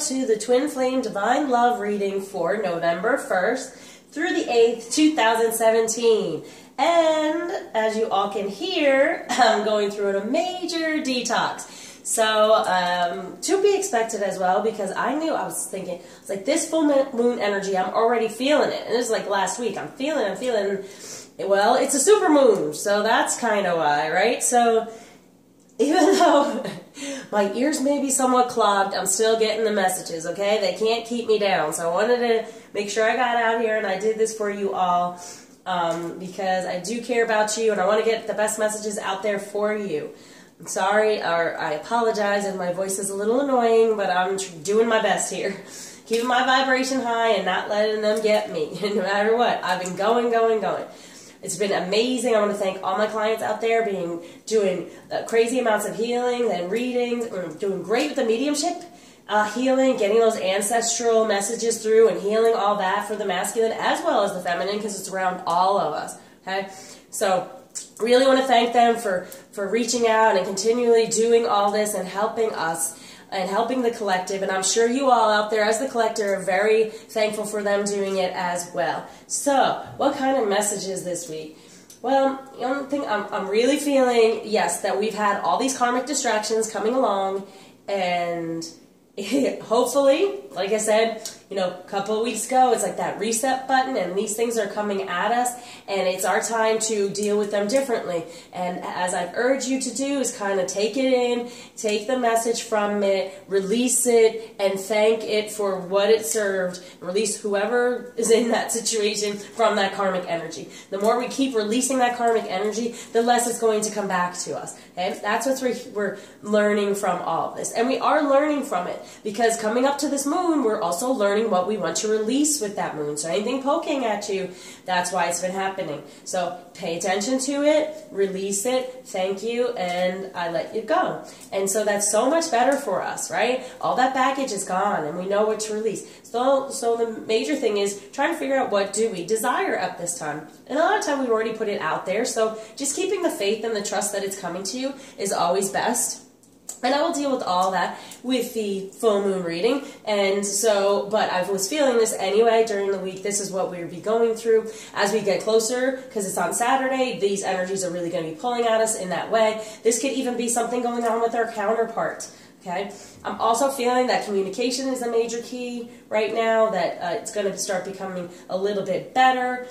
to the Twin Flame Divine Love reading for November 1st through the 8th, 2017. And as you all can hear, I'm going through a major detox. So, to be expected as well, because I knew, I was thinking, it's like this full moon energy, I'm already feeling it. And this is like last week, I'm feeling, well, it's a super moon, so that's kind of why, right? So, even though my ears may be somewhat clogged, I'm still getting the messages, okay? They can't keep me down. So I wanted to make sure I got out here and I did this for you all because I do care about you and I want to get the best messages out there for you. I'm sorry, or I apologize if my voice is a little annoying, but I'm doing my best here. Keeping my vibration high and not letting them get me, no matter what. I've been going. It's been amazing. I want to thank all my clients out there doing crazy amounts of healing and readings, doing great with the mediumship, healing, getting those ancestral messages through and healing all that for the masculine as well as the feminine because it's around all of us, okay? So really want to thank them for reaching out and continually doing all this and helping us and helping the collective, and I'm sure you all out there as the collective are very thankful for them doing it as well. So, what kind of messages this week? Well, the only thing I'm really feeling, yes, that we've had all these karmic distractions coming along, and hopefully, like I said, a couple of weeks ago, it's like that reset button, and these things are coming at us, and it's our time to deal with them differently. And as I've urged you to do is kind of take it in, take the message from it, release it, and thank it for what it served, and release whoever is in that situation from that karmic energy. The more we keep releasing that karmic energy, the less it's going to come back to us. Okay? That's what we're learning from all of this. And we are learning from it, because coming up to this moon, we're also learning what we want to release with that moon. So anything poking at you, that's why it's been happening. So pay attention to it, release it, thank you, and I let you go. And so that's so much better for us, right? All that baggage is gone, and we know what to release. So the major thing is trying to figure out what do we desire at this time. And a lot of time we've already put it out there, so just keeping the faith and the trust that it's coming to you is always best. And I will deal with all that with the full moon reading. And so, but I was feeling this anyway during the week. This is what we would be going through as we get closer, because it's on Saturday. These energies are really going to be pulling at us in that way. This could even be something going on with our counterpart. Okay, I'm also feeling that communication is a major key right now, that it's going to start becoming a little bit better.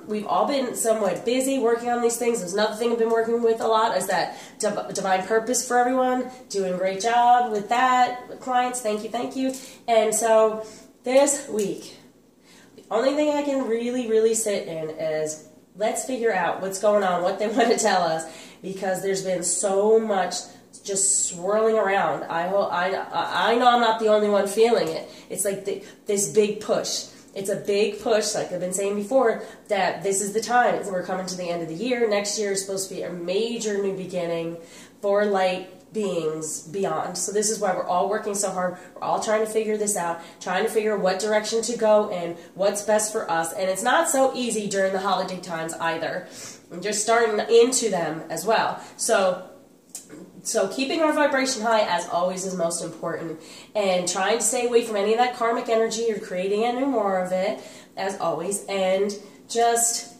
We've all been somewhat busy working on these things. There's another thing I've been working with a lot is that divine purpose for everyone. Doing a great job with that with clients. Thank you. And so this week, the only thing I can really sit in is let's figure out what's going on, what they want to tell us, because there's been so much just swirling around. I know I'm not the only one feeling it. It's like this big push. It's a big push, like I've been saying before, that this is the time. We're coming to the end of the year. Next year is supposed to be a major new beginning for light beings beyond. So this is why we're all working so hard. We're all trying to figure this out, trying to figure what direction to go in, what's best for us. And it's not so easy during the holiday times either. We're just starting into them as well. So keeping our vibration high, as always, is most important. And trying to stay away from any of that karmic energy or creating any more of it, as always. And just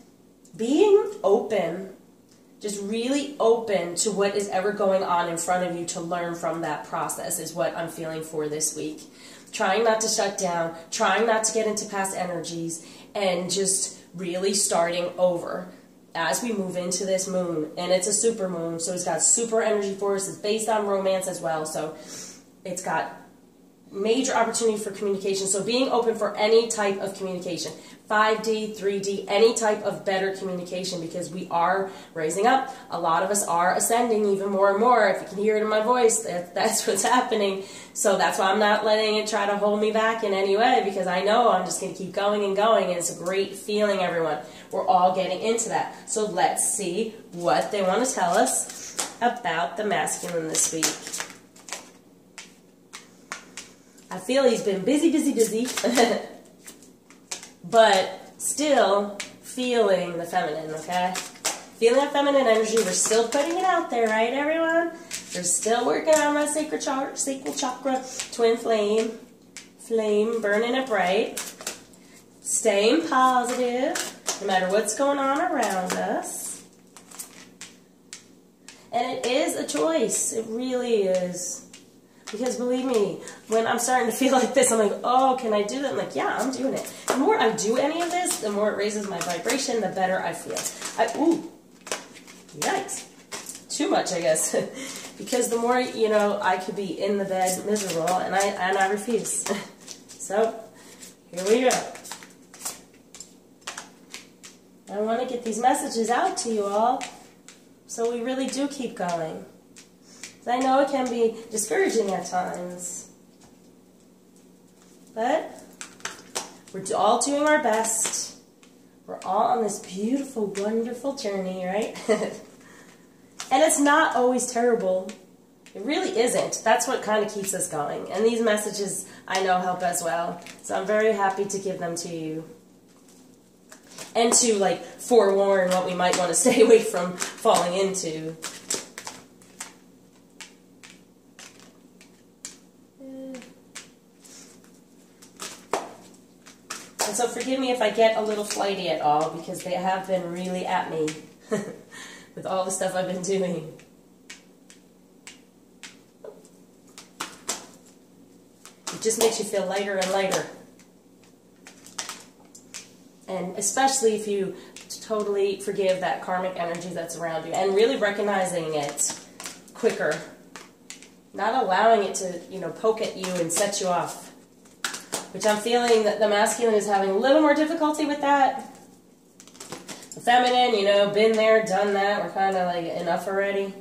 being open, just really open to what is ever going on in front of you to learn from that process is what I'm feeling for this week. Trying not to shut down, trying not to get into past energies, and just really starting over as we move into this moon. And it's a super moon, so it's got super energy for us. It's based on romance as well, so it's got major opportunity for communication. So being open for any type of communication, 5D, 3D, any type of better communication, because we are raising up. A lot of us are ascending even more and more. If you can hear it in my voice, that's what's happening. So that's why I'm not letting it try to hold me back in any way, because I know I'm just going to keep going and going, and it's a great feeling, everyone. We're all getting into that. So let's see what they want to tell us about the masculine this week. I feel he's been busy, but still feeling the feminine, okay? Feeling that feminine energy. We're still putting it out there, right, everyone? We're still working on that sacral chakra, twin flame. flame, burning it bright, staying positive, no matter what's going on around us. And it is a choice. It really is. Because believe me, when I'm starting to feel like this, I'm like, oh, can I do that? I'm like, yeah, I'm doing it. The more I do any of this, the more it raises my vibration, the better I feel. Ooh, yikes. Too much, I guess. Because the more, you know, I could be in the bed miserable, and I refuse. So, here we go. I want to get these messages out to you all, so we really do keep going. I know it can be discouraging at times, but we're all doing our best. We're all on this beautiful, wonderful journey, right? And it's not always terrible. It really isn't. That's what kind of keeps us going. And these messages, I know, help as well. So I'm very happy to give them to you. And to, like, forewarn what we might want to stay away from falling into. And so forgive me if I get a little flighty at all, because they have been really at me with all the stuff I've been doing. It just makes you feel lighter and lighter. And especially if you totally forgive that karmic energy that's around you and really recognizing it quicker. Not allowing it to, you know, poke at you and set you off. Which I'm feeling that the masculine is having a little more difficulty with that. The feminine, you know, been there, done that. We're kind of like enough already.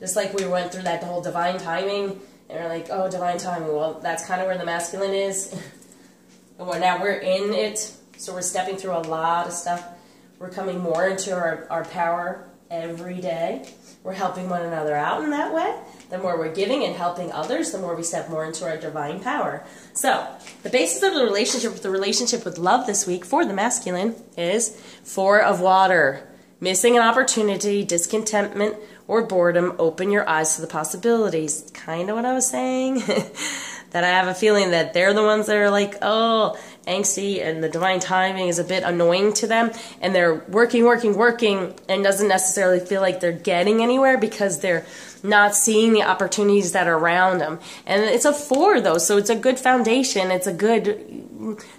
Just like we went through that whole divine timing. And we're like, oh, divine timing. Well, that's kind of where the masculine is. And now we're in it. So we're stepping through a lot of stuff. We're coming more into our power every day. We're helping one another out in that way. The more we're giving and helping others, the more we step more into our divine power. So, the basis of the relationship with love this week for the masculine is 4 of water. Missing an opportunity, discontentment, or boredom. Open your eyes to the possibilities. Kind of what I was saying. That I have a feeling that they're the ones that are like, oh, angsty, and the divine timing is a bit annoying to them, and they're working, and doesn't necessarily feel like they're getting anywhere because they're not seeing the opportunities that are around them. And it's a 4, though, so it's a good foundation. It's a good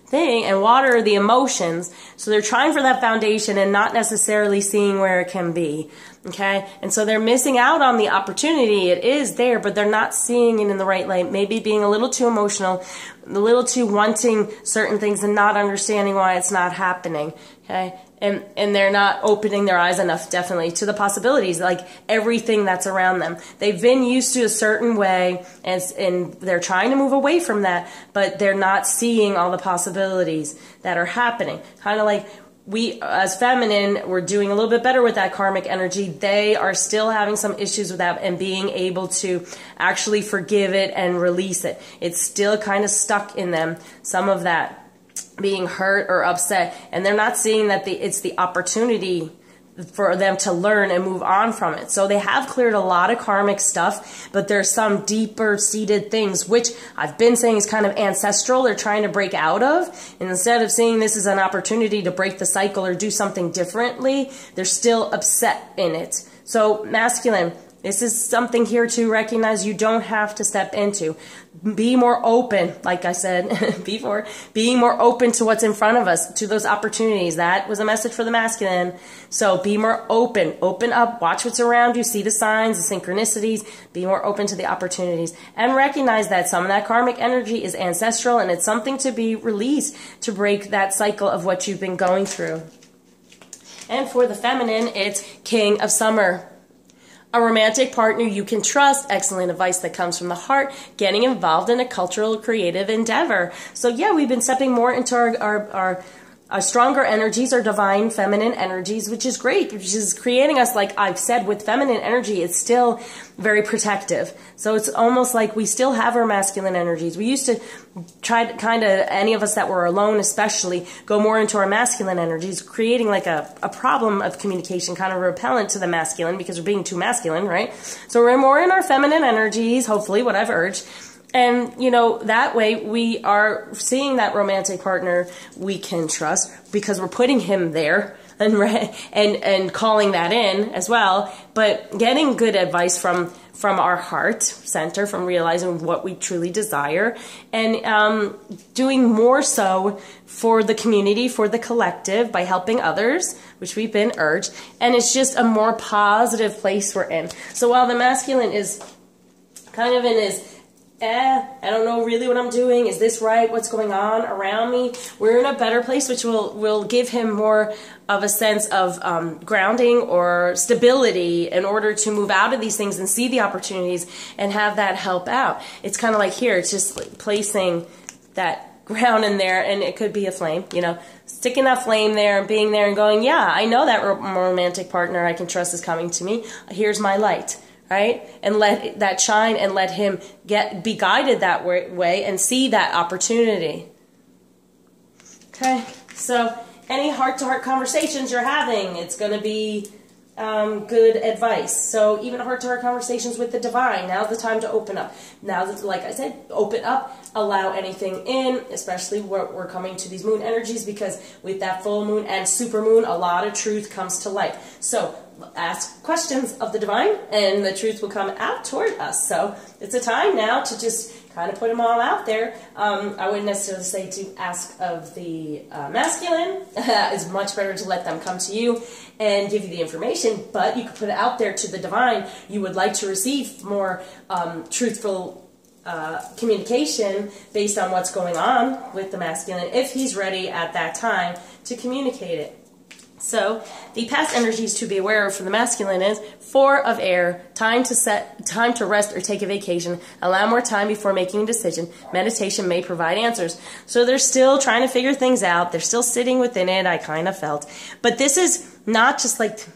thing. And water are the emotions, so they're trying for that foundation and not necessarily seeing where it can be. Okay? And so they're missing out on the opportunity. It is there, but they're not seeing it in the right light. Maybe being a little too emotional, a little too wanting certain things and not understanding why it's not happening. Okay? And they're not opening their eyes enough, definitely, to the possibilities, like everything that's around them. They've been used to a certain way, and they're trying to move away from that, but they're not seeing all the possibilities that are happening. Kind of like we, as feminine, we're doing a little bit better with that karmic energy. They are still having some issues with that and being able to actually forgive it and release it. It's still kind of stuck in them, some of that. Being hurt or upset, and they're not seeing that it's the opportunity for them to learn and move on from it. So they have cleared a lot of karmic stuff, but there's some deeper seated things, which I've been saying is kind of ancestral. They're trying to break out of, and instead of seeing this as an opportunity to break the cycle or do something differently, they're still upset in it. So masculine, this is something here to recognize you don't have to step into. Be more open, like I said before, being more open to what's in front of us, to those opportunities. That was a message for the masculine. So be more open. Open up. Watch what's around you. See the signs, the synchronicities. Be more open to the opportunities. And recognize that some of that karmic energy is ancestral, and it's something to be released to break that cycle of what you've been going through. And for the feminine, it's King of Summer. A romantic partner you can trust, excellent advice that comes from the heart, getting involved in a cultural creative endeavor. So yeah, we've been stepping more into our stronger energies, our divine feminine energies, which is great, which is creating us, like I've said, with feminine energy, it's still very protective. So it's almost like we still have our masculine energies. We used to try to kind of, any of us that were alone especially, go more into our masculine energies, creating like a problem of communication, kind of repellent to the masculine because we're being too masculine, right? So we're more in our feminine energies, hopefully, what I've urged. And, you know, that way we are seeing that romantic partner we can trust because we're putting him there and calling that in as well. But getting good advice from our heart center, from realizing what we truly desire, and doing more so for the community, for the collective, by helping others, which we've been urged. And it's just a more positive place we're in. So while the masculine is kind of in his, I don't know really what I'm doing. Is this right? What's going on around me? We're in a better place, which will give him more of a sense of grounding or stability in order to move out of these things and see the opportunities and have that help out. It's kind of like here. It's just like placing that ground in there, and it could be a flame, you know, sticking that flame there and being there and going, yeah, I know that romantic partner I can trust is coming to me. Here's my light. Right? And let that shine and let him be guided that way and see that opportunity. Okay? So any heart-to-heart conversations you're having, it's going to be good advice. So even heart-to-heart conversations with the divine, now's the time to open up. Now, like I said, open up, allow anything in, especially we're coming to these moon energies, because with that full moon and super moon, a lot of truth comes to light. So ask questions of the divine and the truth will come out toward us. So it's a time now to just kind of put them all out there. I wouldn't necessarily say to ask of the masculine. It's much better to let them come to you and give you the information, but you could put it out there to the divine. You would like to receive more truthful communication based on what's going on with the masculine, if he's ready at that time to communicate it. So the past energies to be aware of for the masculine is 4 of air, time to rest or take a vacation, allow more time before making a decision, meditation may provide answers. So they're still trying to figure things out, they're still sitting within it, I kind of felt. But this is not just like,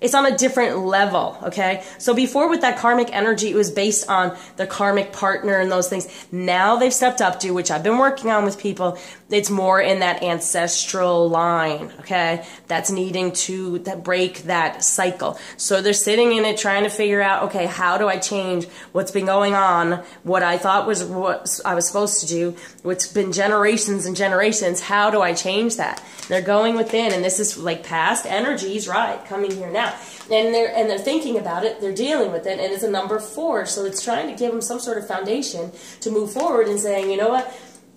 it's on a different level, okay? So before with that karmic energy, it was based on the karmic partner and those things. Now they've stepped up to, which I've been working on with people, it's more in that ancestral line, okay? That's needing to break that cycle. So they're sitting in it trying to figure out, okay, how do I change what's been going on, what I thought was what I was supposed to do, what's been generations and generations, how do I change that? They're going within, and this is like past energies, right, coming here now. And they're thinking about it, they're dealing with it, and it's a number 4, so it's trying to give them some sort of foundation to move forward and saying, you know what,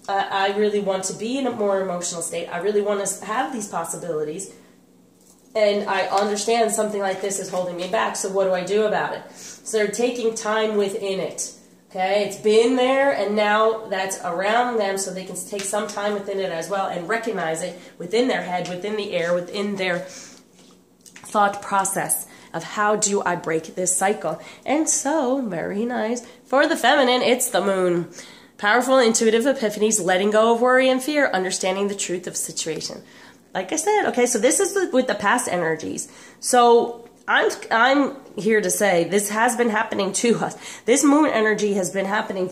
I really want to be in a more emotional state, I really want to have these possibilities, and I understand something like this is holding me back, so what do I do about it? So they're taking time within it. Okay, it's been there, and now that's around them, so they can take some time within it as well and recognize it within their head, within the air, within their thought process of how do I break this cycle. And so, very nice. For the feminine, it's the moon. Powerful, intuitive epiphanies, letting go of worry and fear, understanding the truth of situation. Like I said, okay, so this is with the past energies. So I'm here to say this has been happening to us. This moon energy has been happening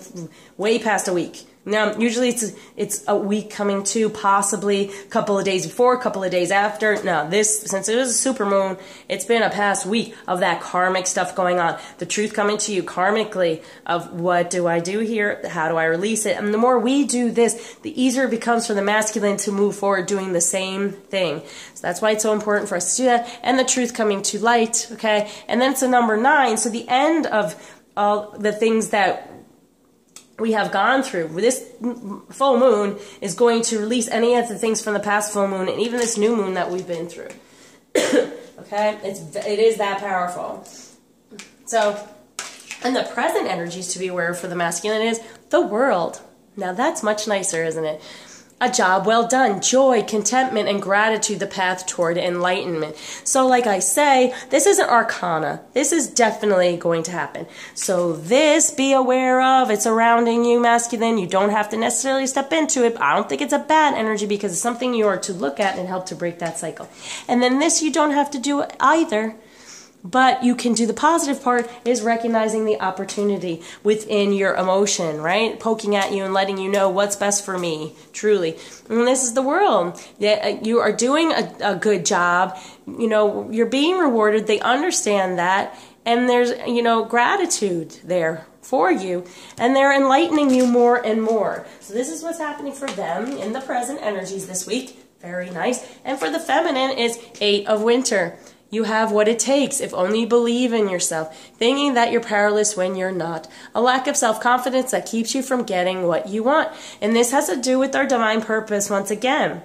way past a week. Now, usually it's a week coming to, possibly a couple of days before, a couple of days after. No, since it was a super moon, it's been a past week of that karmic stuff going on. The truth coming to you karmically of what do I do here? How do I release it? And the more we do this, the easier it becomes for the masculine to move forward doing the same thing. So that's why it's so important for us to do that. And the truth coming to light, okay? And then it's a number 9. So the end of all the things that we have gone through. This full moon is going to release any of the things from the past full moon and even this new moon that we've been through. Okay? It is that powerful. So, and the present energies to be aware of for the masculine is the world. Now that's much nicer, isn't it? A job well done, joy, contentment, and gratitude, the path toward enlightenment. So like I say, this isn't arcana. This is definitely going to happen. So this, be aware of, it's surrounding you, masculine. You don't have to necessarily step into it. I don't think it's a bad energy because it's something you are to look at and help to break that cycle. And then this, you don't have to do it either. But you can do the positive part is recognizing the opportunity within your emotion, right? Poking at you and letting you know what's best for me, truly. And this is the world. You are doing a good job. You know, you're being rewarded. They understand that. and there's, you know, gratitude there for you, and they're enlightening you more and more. So this is what's happening for them in the present energies this week. Very nice. And for the feminine is 8 of Winter. You have what it takes if only you believe in yourself, thinking that you're powerless when you're not. A lack of self-confidence that keeps you from getting what you want. And this has to do with our divine purpose once again.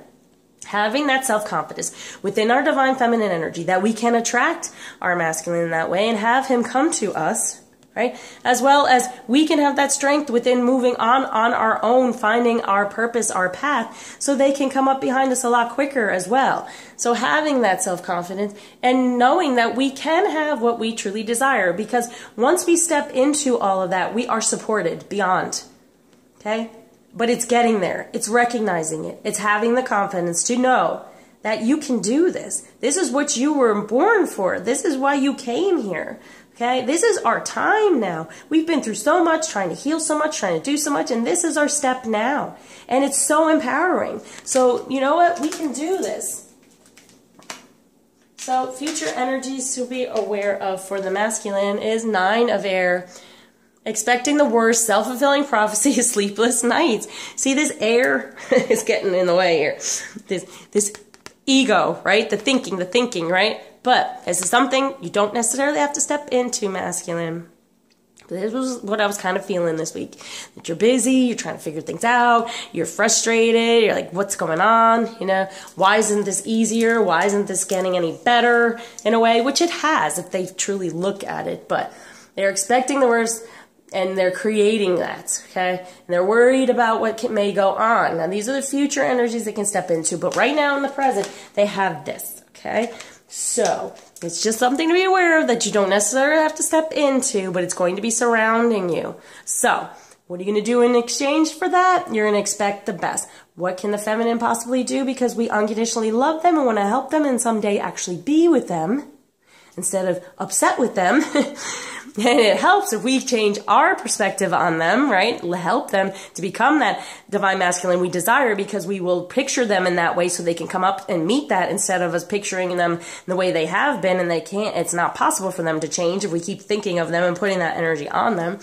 Having that self-confidence within our divine feminine energy that we can attract our masculine in that way and have him come to us, right? As well as we can have that strength within moving on our own, finding our purpose, our path, so they can come up behind us a lot quicker as well. So having that self-confidence and knowing that we can have what we truly desire, because once we step into all of that, we are supported beyond, okay? But it's getting there. It's recognizing it. It's having the confidence to know that you can do this. This is what you were born for. This is why you came here. Okay, this is our time now. We've been through so much, trying to heal so much, trying to do so much, and this is our step now. And it's so empowering. So, you know what? We can do this. So, future energies to be aware of for the masculine is 9 of Air. Expecting the worst, self-fulfilling prophecy, sleepless nights. See, this air is getting in the way here. This ego, right? The thinking, right? But this is something you don't necessarily have to step into, masculine. This was what I was kind of feeling this week. That you're busy, you're trying to figure things out, you're frustrated, you're like, what's going on? You know, why isn't this easier? Why isn't this getting any better in a way? Which it has if they truly look at it. But they're expecting the worst, and they're creating that, okay? And they're worried about what may go on. Now, these are the future energies they can step into. But right now in the present, they have this, okay? So, it's just something to be aware of that you don't necessarily have to step into, but it's going to be surrounding you. So, what are you going to do in exchange for that? You're going to expect the best. What can the feminine possibly do? Because we unconditionally love them and want to help them and someday actually be with them instead of upset with them. And it helps if we change our perspective on them, right? Help them to become that divine masculine we desire, because we will picture them in that way so they can come up and meet that instead of us picturing them the way they have been, and they can't. It's not possible for them to change if we keep thinking of them and putting that energy on them.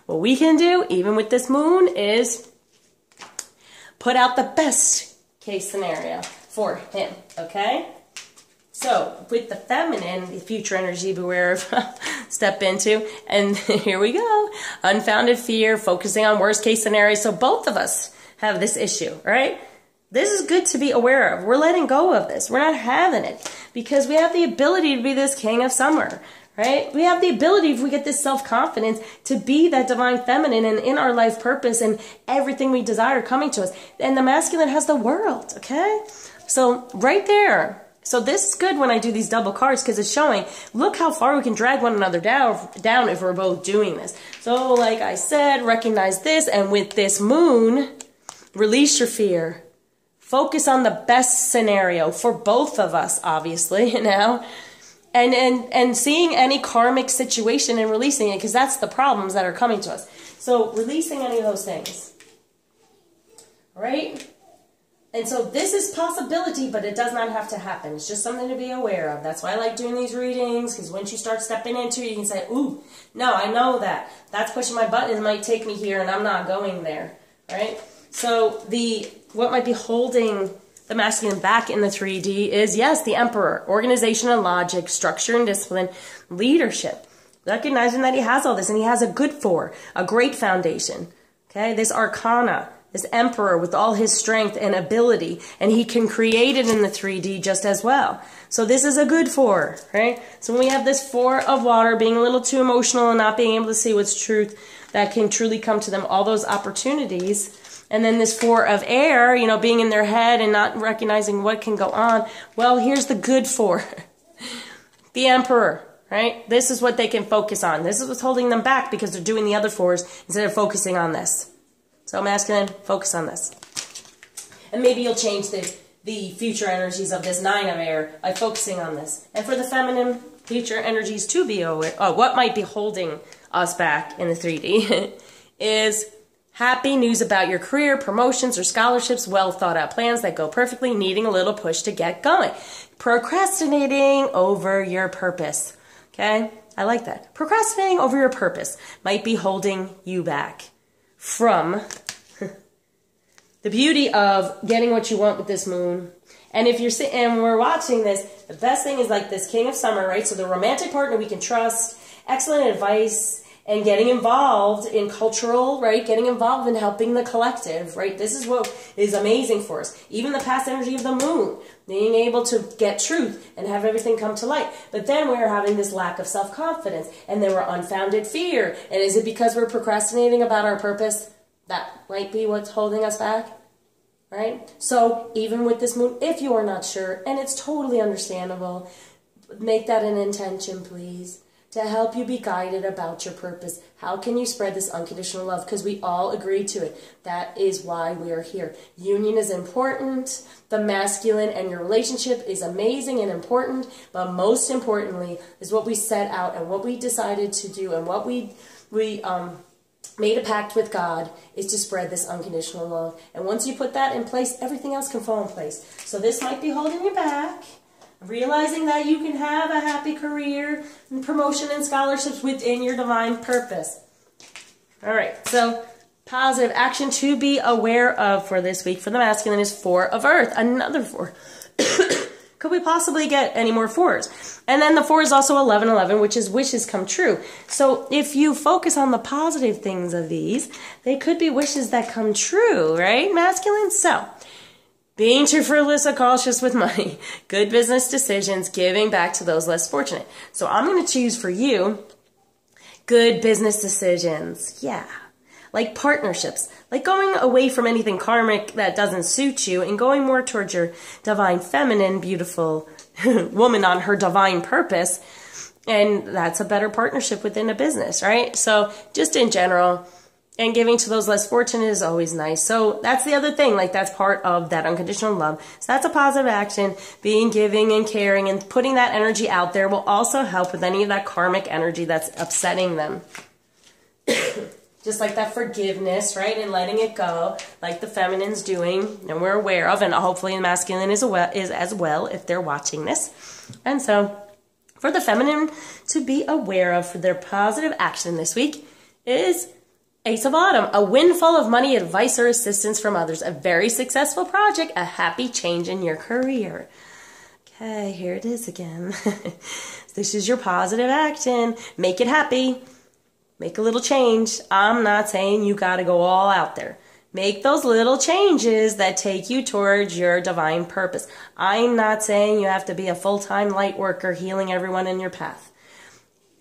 What we can do, even with this moon, is put out the best case scenario for him, okay? So, with the feminine, the future energy, beware of, step into, and here we go. Unfounded fear, focusing on worst case scenarios. So both of us have this issue, right? This is good to be aware of. We're letting go of this. We're not having it, because we have the ability to be this king of summer, right? We have the ability, if we get this self-confidence, to be that divine feminine and in our life purpose and everything we desire coming to us. And the masculine has the world, okay? So, right there. So this is good when I do these double cards, because it's showing, look how far we can drag one another down if we're both doing this. So like I said, recognize this, and with this moon, release your fear. Focus on the best scenario for both of us, obviously, now. And seeing any karmic situation and releasing it, because that's the problems that are coming to us. So releasing any of those things. All right? And so this is possibility, but it does not have to happen. It's just something to be aware of. That's why I like doing these readings, because once you start stepping into it, you can say, ooh, no, I know that. That's pushing my button. It might take me here, and I'm not going there, right? So what might be holding the masculine back in the 3D is, yes, the Emperor. Organization and logic, structure and discipline, leadership. Recognizing that he has all this, and he has a good a great foundation, okay? This Arcana. This Emperor with all his strength and ability, and he can create it in the 3D just as well. So this is a good 4, right? So when we have this 4 of water, being a little too emotional and not being able to see what's truth, that can truly come to them, all those opportunities. And then this 4 of air, you know, being in their head and not recognizing what can go on. Well, here's the good 4. The Emperor, right? This is what they can focus on. This is what's holding them back, because they're doing the other 4s instead of focusing on this. So masculine, focus on this. And maybe you'll change the future energies of this 9 of air by focusing on this. And for the feminine, future energies to be aware, what might be holding us back in the 3D is happy news about your career, promotions, or scholarships, well thought out plans that go perfectly, needing a little push to get going. Procrastinating over your purpose, okay? I like that. Procrastinating over your purpose might be holding you back from the beauty of getting what you want with this moon. And if you're sitting and we're watching this, the best thing is like this King of Summer, right? So the romantic partner we can trust, excellent advice, and getting involved in cultural, right? Getting involved in helping the collective, right? This is what is amazing for us. Even the past energy of the moon, being able to get truth and have everything come to light. But then we're having this lack of self-confidence, and then we're unfounded fear. And is it because we're procrastinating about our purpose? That might be what's holding us back, right? So even with this moon, if you are not sure, and it's totally understandable, make that an intention, please, to help you be guided about your purpose. How can you spread this unconditional love? Because we all agree to it. That is why we are here. Union is important. The masculine and your relationship is amazing and important. But most importantly is what we set out and what we decided to do and what we made a pact with God is to spread this unconditional love. And once you put that in place, everything else can fall in place. So this might be holding you back. Realizing that you can have a happy career and promotion and scholarships within your divine purpose. All right, so positive action to be aware of for this week for the masculine is 4 of Earth, another 4. Could we possibly get any more 4s? And then the 4 is also 1111, which is wishes come true. So if you focus on the positive things of these, they could be wishes that come true, right, masculine? So being too frivolous or cautious with money, good business decisions, giving back to those less fortunate. So I'm going to choose for you good business decisions. Yeah. Like partnerships, like going away from anything karmic that doesn't suit you and going more towards your divine feminine, beautiful woman on her divine purpose. And that's a better partnership within a business, right? So just in general, and giving to those less fortunate is always nice. So that's the other thing, like that's part of that unconditional love. So that's a positive action. Being giving and caring and putting that energy out there will also help with any of that karmic energy that's upsetting them. Just like that forgiveness, right? And letting it go, like the feminine's doing, and we're aware of, and hopefully the masculine is as well if they're watching this. And so for the feminine to be aware of for their positive action this week is Ace of Autumn, a windfall of money, advice, or assistance from others, a very successful project, a happy change in your career. Okay, here it is again. This is your positive action. Make it happy. Make a little change. I'm not saying you got to go all out there. Make those little changes that take you towards your divine purpose. I'm not saying you have to be a full-time light worker healing everyone in your path.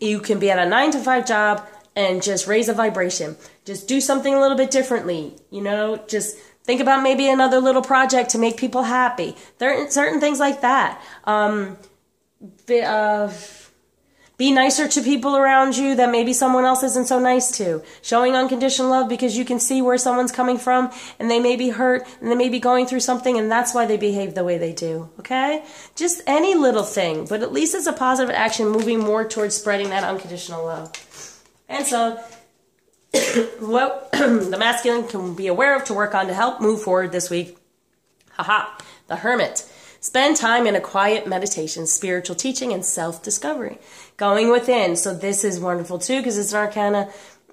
You can be at a 9-to-5 job and just raise a vibration. Just do something a little bit differently. You know, just think about maybe another little project to make people happy. There are certain things like that. Be nicer to people around you that maybe someone else isn't so nice to. Showing unconditional love because you can see where someone's coming from and they may be hurt and they may be going through something and that's why they behave the way they do. Okay? Just any little thing, but at least it's a positive action moving more towards spreading that unconditional love. And so, what the masculine can be aware of to work on to help move forward this week. Haha, the Hermit. Spend time in a quiet meditation, spiritual teaching, and self-discovery. Going within. So this is wonderful too because it's an arcana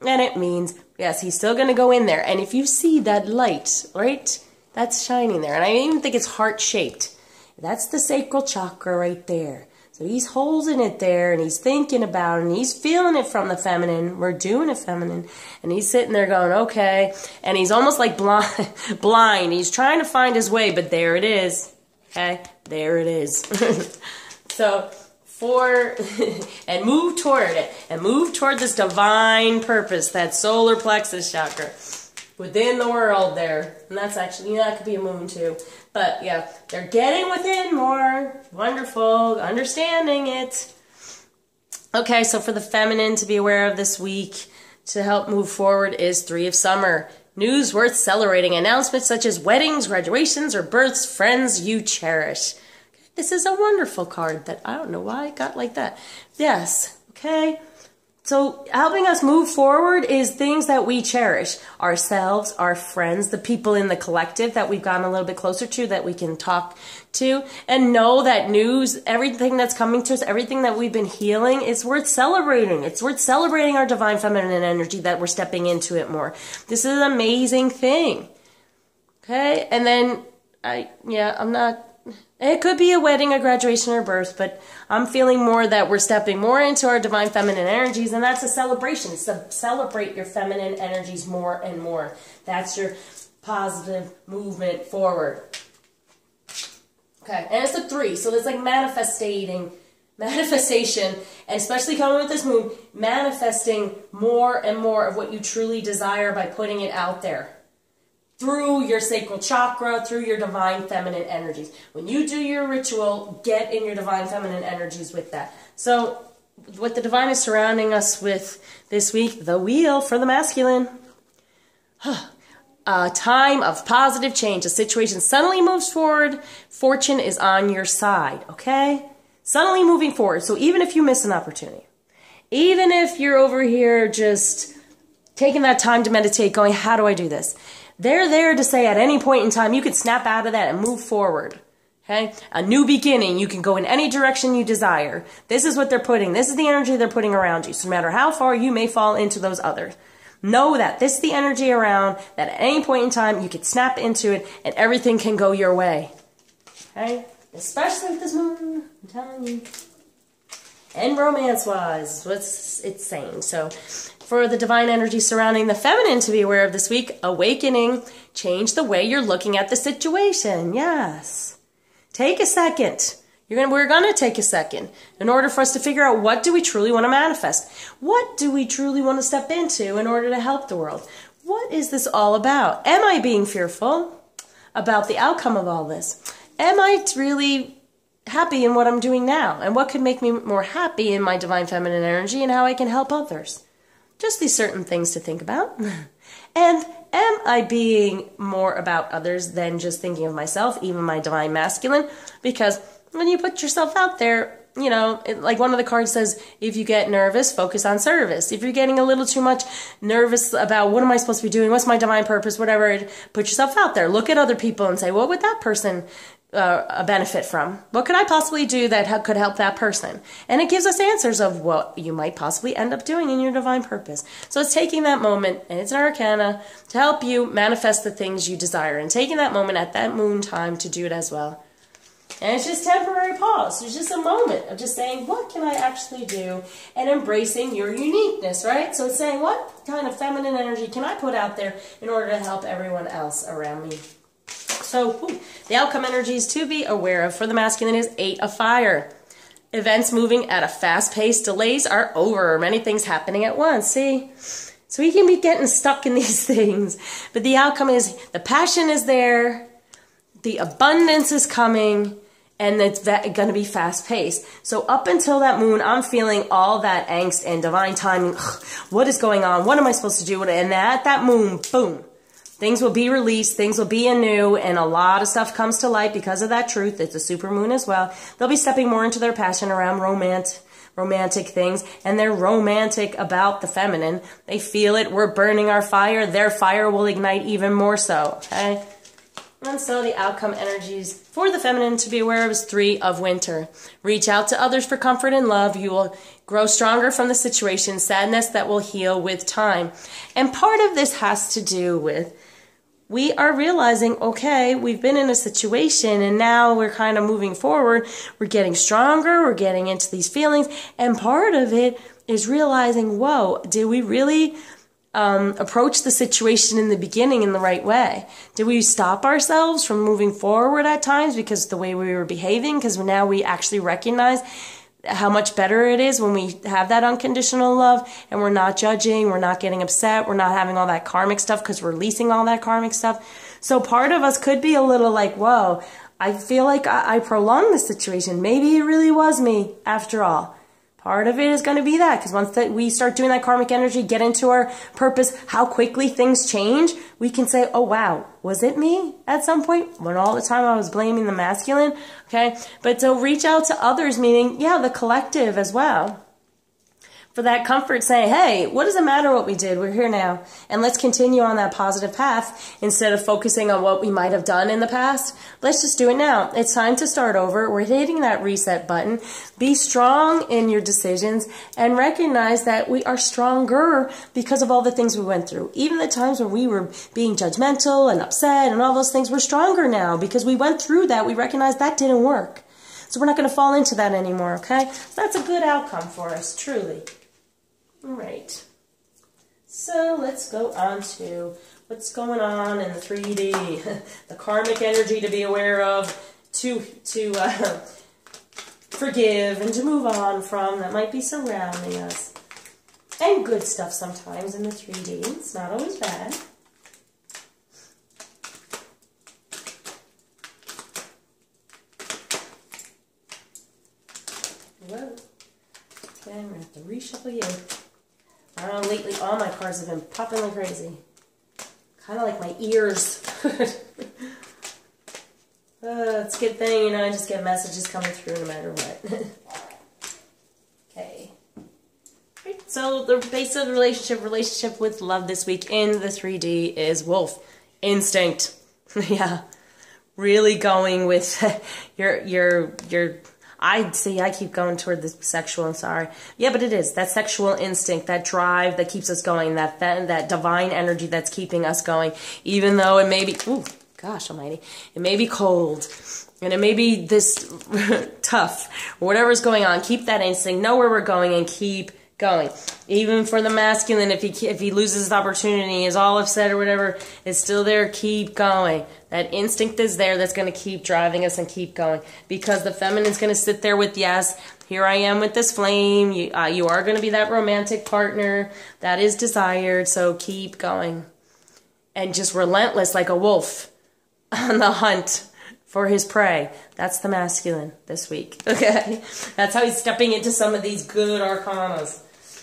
and it means, yes, he's still going to go in there. And if you see that light, right, that's shining there. And I even think it's heart-shaped. That's the sacral chakra right there. So he's holding it there and he's thinking about it and he's feeling it from the feminine. We're doing it feminine. And he's sitting there going, okay. And he's almost like blind. He's trying to find his way, but there it is. Okay, there it is. So, and move toward it. And move toward this divine purpose, that solar plexus chakra within the world there. And that's actually, you know, that could be a moon too. But yeah, they're getting within more. Wonderful. Understanding it. Okay, so for the feminine to be aware of this week to help move forward is 3 of Summer. News worth celebrating. Announcements such as weddings, graduations, or births, friends you cherish. This is a wonderful card that I don't know why it got like that. Yes, okay. So helping us move forward is things that we cherish. Ourselves, our friends, the people in the collective that we've gotten a little bit closer to, that we can talk to, and know that news, everything that's coming to us, everything that we've been healing, is worth celebrating. It's worth celebrating our divine feminine energy, that we're stepping into it more. This is an amazing thing. Okay? And then, it could be a wedding, a graduation, or birth, but I'm feeling more that we're stepping more into our divine feminine energies, and that's a celebration. It's to celebrate your feminine energies more and more. That's your positive movement forward. Okay, and it's a 3, so there's like manifestation, and especially coming with this moon, manifesting more and more of what you truly desire by putting it out there. Through your sacral chakra, through your divine feminine energies. When you do your ritual, get in your divine feminine energies with that. So, what the divine is surrounding us with this week, the wheel for the masculine. A time of positive change. A situation suddenly moves forward. Fortune is on your side, okay? Suddenly moving forward. So even if you miss an opportunity, even if you're over here just taking that time to meditate, going, how do I do this? They're there to say at any point in time, you could snap out of that and move forward. Okay? A new beginning. You can go in any direction you desire. This is what they're putting. This is the energy they're putting around you. So no matter how far you may fall into those others, know that this is the energy around, that at any point in time, you could snap into it and everything can go your way. Okay? Especially with this moon, I'm telling you. And romance-wise, what's it's saying. So, for the divine energy surrounding the feminine to be aware of this week, awakening, change the way you're looking at the situation. Yes. Take a second. We're going to take a second in order for us to figure out, what do we truly want to manifest? What do we truly want to step into in order to help the world? What is this all about? Am I being fearful about the outcome of all this? Am I really happy in what I'm doing now? And what could make me more happy in my divine feminine energy, and how I can help others? Just these certain things to think about. And am I being more about others than just thinking of myself, even my divine masculine? Because when you put yourself out there, you know, like one of the cards says, if you get nervous, focus on service. If you're getting a little too much nervous about what am I supposed to be doing, what's my divine purpose, whatever, put yourself out there. Look at other people and say, what would that person benefit from? What could I possibly do that could help that person? And it gives us answers of what you might possibly end up doing in your divine purpose. So it's taking that moment, and it's an arcana, to help you manifest the things you desire, and taking that moment at that moon time to do it as well. And it's just temporary pause. It's just a moment of just saying, what can I actually do? And embracing your uniqueness, right? So it's saying, what kind of feminine energy can I put out there in order to help everyone else around me? So the outcome energies to be aware of for the masculine is 8 of Fire. Events moving at a fast pace. Delays are over. Many things happening at once. See? So we can be getting stuck in these things. But the outcome is the passion is there. The abundance is coming. And it's going to be fast paced. So up until that moon, I'm feeling all that angst and divine timing. What is going on? What am I supposed to do? And at that moon, boom. Things will be released, things will be anew, and a lot of stuff comes to light because of that truth. It's a supermoon as well. They'll be stepping more into their passion around romantic things, and they're romantic about the feminine. They feel it. We're burning our fire. Their fire will ignite even more so, okay? And so the outcome energies for the feminine to be aware of is 3 of Winter. Reach out to others for comfort and love. You will grow stronger from the situation. Sadness that will heal with time. And part of this has to do with we are realizing, okay, we've been in a situation and now we're kind of moving forward. We're getting stronger. We're getting into these feelings. And part of it is realizing, whoa, did we really approach the situation in the beginning in the right way? Did we stop ourselves from moving forward at times because of the way we were behaving? Because now we actually recognize how much better it is when we have that unconditional love and we're not judging, we're not getting upset, we're not having all that karmic stuff because we're releasing all that karmic stuff. So part of us could be a little like, whoa, I feel like I prolonged the situation. Maybe it really was me after all. Part of it is going to be that, because once we start doing that karmic energy, get into our purpose, how quickly things change, we can say, oh wow, was it me at some point? When all the time I was blaming the masculine, okay? But to reach out to others, meaning, yeah, the collective as well. for that comfort, saying, hey, what does it matter what we did? We're here now. And let's continue on that positive path instead of focusing on what we might have done in the past. Let's just do it now. It's time to start over. We're hitting that reset button. Be strong in your decisions and recognize that we are stronger because of all the things we went through. Even the times when we were being judgmental and upset and all those things, we're stronger now because we went through that. We recognize that didn't work. So we're not going to fall into that anymore, okay? So that's a good outcome for us, truly. All right, so let's go on to what's going on in the 3D, the karmic energy to be aware of, to forgive and to move on from that might be surrounding us. And good stuff sometimes in the 3D, it's not always bad. Whoa. Okay, I'm going to have to reshuffle you. I don't know, lately all my cards have been popping like crazy. Kind of like my ears. It's a good thing, you know, I just get messages coming through no matter what. Okay. Right, so the base of the relationship with love this week in the 3D is wolf. Instinct. Yeah. Really going with your I keep going toward the sexual, I'm sorry. Yeah, but it is. That sexual instinct, that drive that keeps us going, that divine energy that's keeping us going, even though it may be, ooh, gosh almighty, it may be cold, and it may be this tough, or whatever's going on. Keep that instinct, know where we're going, and keep going. Even for the masculine, if he loses his opportunity, is all upset or whatever, it's still there, keep going. That instinct is there that's going to keep driving us and keep going. Because the feminine's going to sit there with, yes, here I am with this flame. You are going to be that romantic partner that is desired, so keep going. And just relentless like a wolf on the hunt for his prey. That's the masculine this week, okay? That's how he's stepping into some of these good arcanas.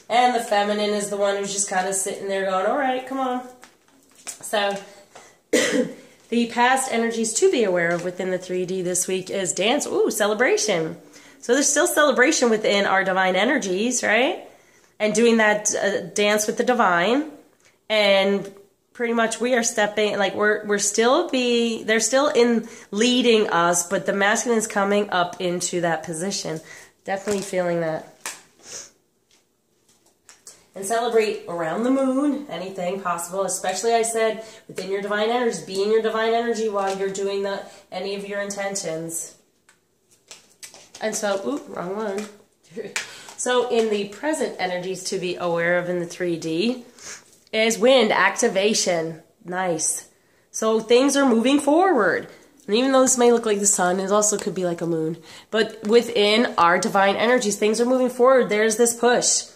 And the feminine is the one who's just kind of sitting there going, all right, come on. So the past energies to be aware of within the 3D this week is dance. Ooh, celebration. So there's still celebration within our divine energies, right? And doing that dance with the divine. And pretty much we are stepping, like they're still in leading us, but the masculine is coming up into that position. Definitely feeling that. And celebrate around the moon, anything possible, especially I said within your divine energies. Be in your divine energy while you're doing any of your intentions. And so, ooh, wrong one. So in the present energies to be aware of in the 3D is wind activation. Nice. So things are moving forward. And even though this may look like the sun, it also could be like a moon. But within our divine energies, things are moving forward. There's this push.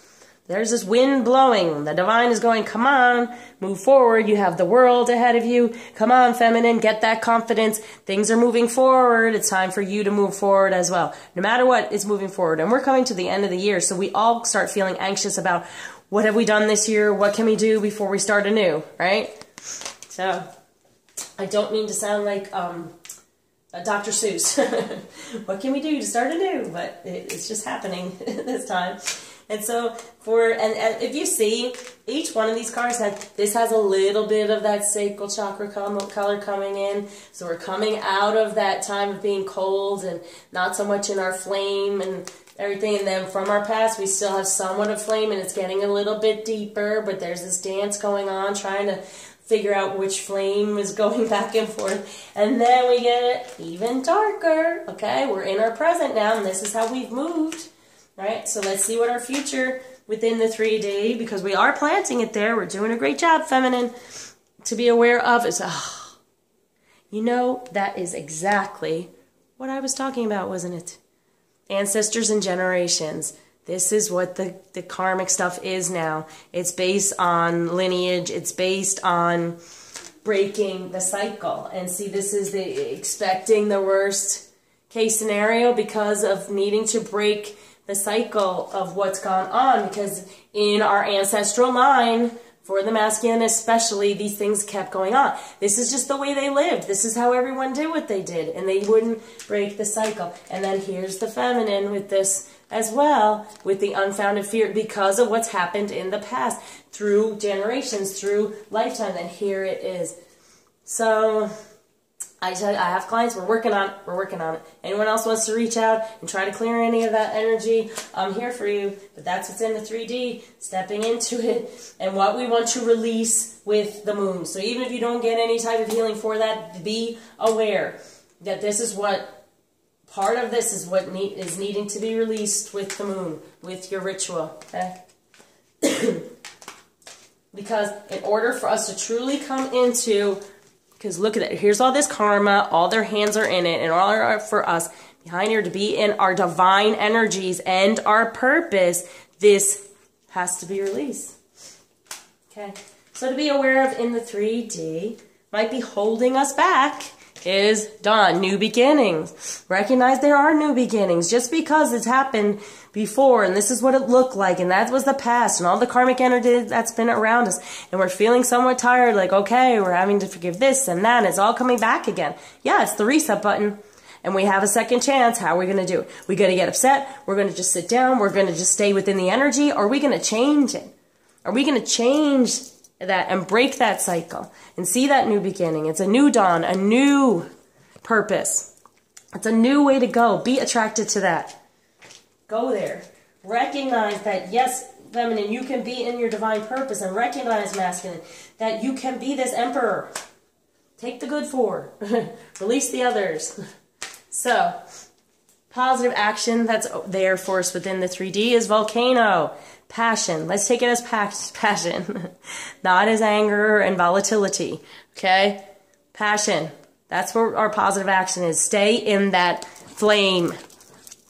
There's this wind blowing. The divine is going, come on, move forward. You have the world ahead of you. Come on, feminine, get that confidence. Things are moving forward. It's time for you to move forward as well. No matter what, it's moving forward. And we're coming to the end of the year, so we all start feeling anxious about what have we done this year? What can we do before we start anew, right? So I don't mean to sound like Dr. Seuss. What can we do to start anew? But it's just happening this time. And so and if you see, each one of these cards has a little bit of that sacral chakra color coming in. So we're coming out of that time of being cold and not so much in our flame and everything. And then from our past, we still have somewhat of flame and it's getting a little bit deeper, but there's this dance going on trying to figure out which flame is going back and forth. And then we get it even darker. Okay, we're in our present now and this is how we've moved. Right, so let's see what our future within the 3D, because we are planting it there. We're doing a great job, feminine, to be aware of is, you know, that is exactly what I was talking about, wasn't it? Ancestors and generations. This is what the karmic stuff is now. It's based on lineage. It's based on breaking the cycle. And see, this is expecting the worst case scenario because of needing to break the cycle of what's gone on, because in our ancestral line, for the masculine especially, these things kept going on. This is just the way they lived. This is how everyone did what they did, and they wouldn't break the cycle. And then here's the feminine with this as well with the unfounded fear because of what's happened in the past, through generations, through lifetime, and here it is. So I tell you, I have clients, we're working on it. Anyone else wants to reach out and try to clear any of that energy, I'm here for you. But that's what's in the 3D, stepping into it, and what we want to release with the moon. So even if you don't get any type of healing for that, be aware that this is what, part of this is what is needing to be released with the moon, with your ritual, okay? Because in order for us to truly come into, because look at it, here's all this karma, all their hands are in it, and all are for us behind here to be in our divine energies and our purpose. This has to be released. Okay, so to be aware of in the 3D, might be holding us back, is done. New beginnings. Recognize there are new beginnings. Just because it's happened before, and this is what it looked like, and that was the past, and all the karmic energy that's been around us, and we're feeling somewhat tired, like, okay, we're having to forgive this and that, and it's all coming back again. Yeah, it's the reset button, and we have a second chance. How are we going to do it? We got to get upset? We're going to just sit down? We're going to just stay within the energy? Or are we going to change it? Are we going to change that and break that cycle and see that new beginning? It's a new dawn, a new purpose. It's a new way to go. Be attracted to that. Go there. Recognize that, yes, feminine, you can be in your divine purpose, and recognize, masculine, that you can be this emperor. Take the good for. Release the others. So, positive action that's there for us within the 3D is volcano. Passion. Let's take it as passion. Not as anger and volatility. Okay? Passion. That's where our positive action is. Stay in that flame.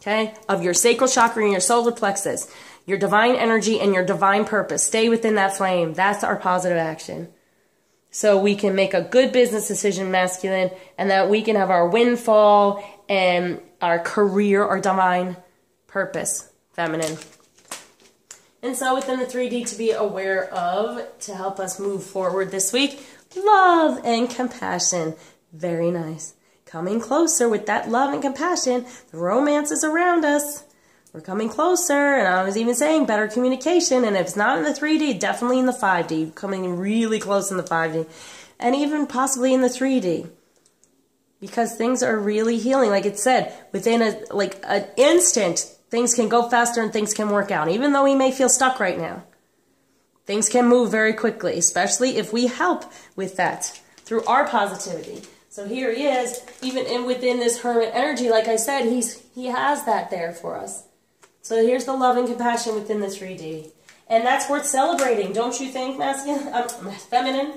Okay? Of your sacral chakra and your solar plexus. Your divine energy and your divine purpose. Stay within that flame. That's our positive action. So we can make a good business decision, masculine, and that we can have our windfall and our career, our divine purpose, feminine. And so within the 3D to be aware of, to help us move forward this week, love and compassion. Very nice. Coming closer with that love and compassion. The romance is around us. We're coming closer, and I was even saying better communication, and if it's not in the 3D, definitely in the 5D. Coming really close in the 5D. And even possibly in the 3D. Because things are really healing. Like it said, within an instant, things can go faster and things can work out. Even though we may feel stuck right now, things can move very quickly, especially if we help with that through our positivity. So here he is, even within this hermit energy, like I said, he has that there for us. So here's the love and compassion within the 3D. And that's worth celebrating, don't you think, masculine? Feminine?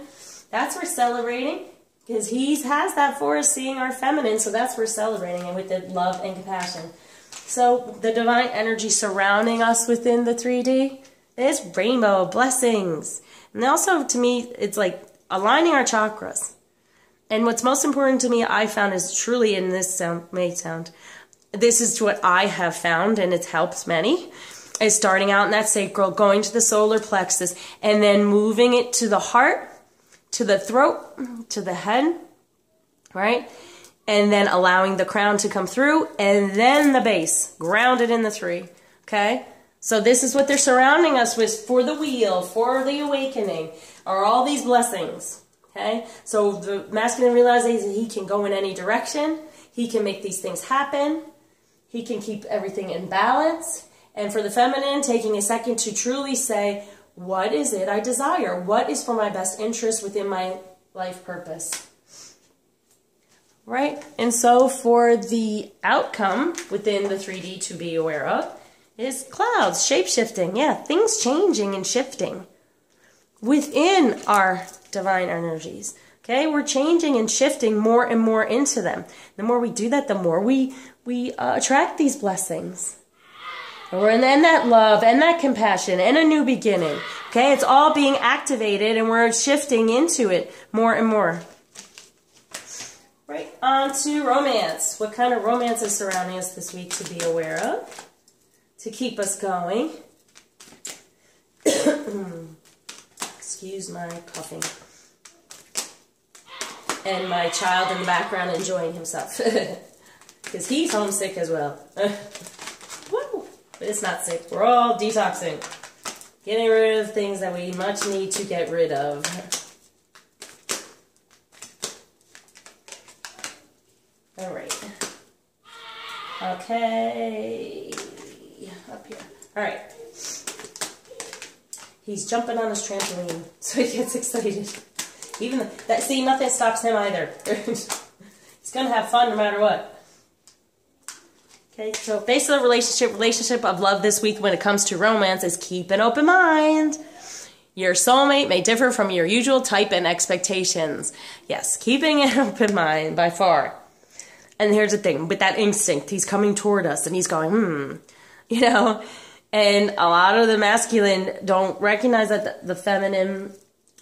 That's worth celebrating, because he has that for us, seeing our feminine, so that's worth celebrating, and with the love and compassion. So the divine energy surrounding us within the 3D is rainbow blessings. And also, to me, it's like aligning our chakras. And what's most important to me, I found, is truly in this sound, this is what I have found, and it's helped many, is starting out in that sacral, going to the solar plexus, and then moving it to the heart, to the throat, to the head, right? And then allowing the crown to come through, and then the base, grounded in the 3, okay? So this is what they're surrounding us with for the wheel, for the awakening, are all these blessings, okay? So the masculine realizes that he can go in any direction, he can make these things happen, he can keep everything in balance, and for the feminine, taking a second to truly say, what is it I desire? What is for my best interest within my life purpose? Right? And so for the outcome within the 3D to be aware of is clouds, shape-shifting. Yeah, things changing and shifting within our divine energies. Okay, we're changing and shifting more and more into them. The more we do that, the more we attract these blessings. And then that love and that compassion and a new beginning. Okay, it's all being activated and we're shifting into it more and more. Right, on to romance. What kind of romance is surrounding us this week to be aware of? To keep us going. Excuse my coughing. And my child in the background enjoying himself. Because he's homesick as well. Woo! But it's not sick. We're all detoxing. Getting rid of things that we much need to get rid of. All right. Okay. Up here. All right. He's jumping on his trampoline, so he gets excited. Even that, see, nothing stops him either. He's gonna have fun no matter what. Okay, so base of the relationship of love this week when it comes to romance is keep an open mind. Your soulmate may differ from your usual type and expectations. Yes, keeping an open mind by far. And here's the thing, with that instinct, he's coming toward us and he's going, you know, and a lot of the masculine don't recognize that the feminine,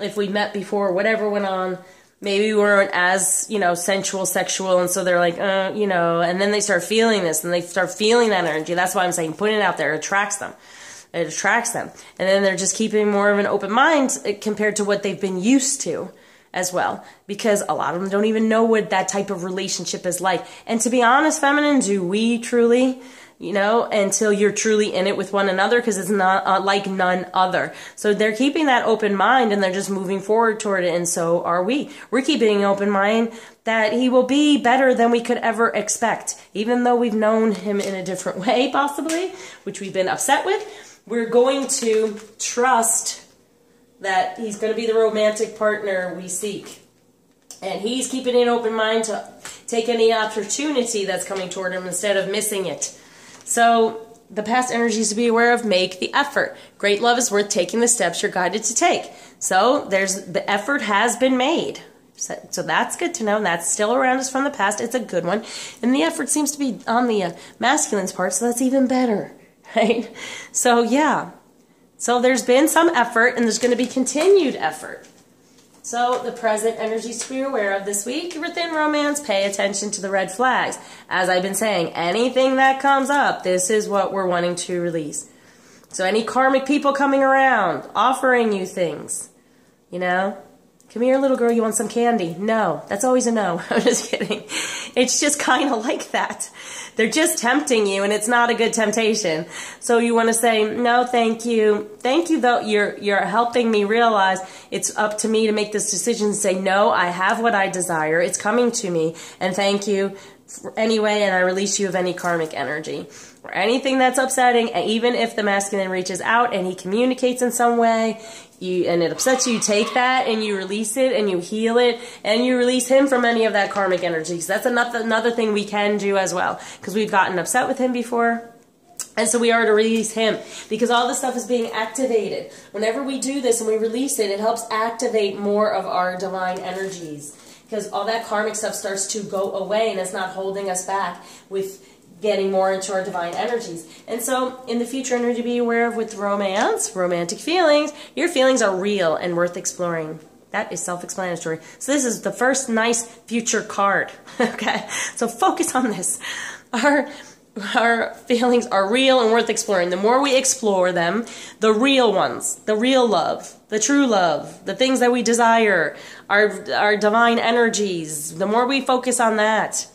if we met before, whatever went on, maybe we weren't as, you know, sensual, sexual, and so they're like, you know, and then they start feeling this, and they start feeling that energy. That's why I'm saying putting it out there attracts them. It attracts them. And then they're just keeping more of an open mind compared to what they've been used to as well. Because a lot of them don't even know what that type of relationship is like. And to be honest, feminine, do we truly... You know, until you're truly in it with one another, because it's not like none other. So they're keeping that open mind and they're just moving forward toward it, and so are we. We're keeping an open mind that he will be better than we could ever expect. Even though we've known him in a different way, possibly, which we've been upset with, we're going to trust that he's going to be the romantic partner we seek. And he's keeping an open mind to take any opportunity that's coming toward him instead of missing it. So, the past energies to be aware of, make the effort. Great love is worth taking the steps you're guided to take. So, the effort has been made. So that's good to know. That's still around us from the past. It's a good one. And the effort seems to be on the masculine's part, so that's even better. Right? So, yeah. So, there's been some effort, and there's going to be continued effort. So, the present energies to be aware of this week within romance, pay attention to the red flags. As I've been saying, anything that comes up, this is what we're wanting to release. So, any karmic people coming around, offering you things, you know, come here, little girl, you want some candy? No, that's always a no. I'm just kidding. It's just kind of like that. They're just tempting you, and it's not a good temptation. So you want to say, no, thank you. Thank you, though. You're helping me realize it's up to me to make this decision and say, no, I have what I desire. It's coming to me, and thank you anyway, and I release you of any karmic energy. Or anything that's upsetting, and even if the masculine reaches out and he communicates in some way, and it upsets you, you take that and you release it and you heal it and you release him from any of that karmic energy. So that's another thing we can do as well, because we've gotten upset with him before. And so we are to release him, because all this stuff is being activated. Whenever we do this and we release it, it helps activate more of our divine energies, because all that karmic stuff starts to go away and it's not holding us back with getting more into our divine energies. And so, in the future energy to be aware of with romance, romantic feelings, your feelings are real and worth exploring. That is self-explanatory. So this is the first nice future card. Okay? So focus on this. Our feelings are real and worth exploring. The more we explore them, the real ones, the real love, the true love, the things that we desire, our divine energies, the more we focus on that,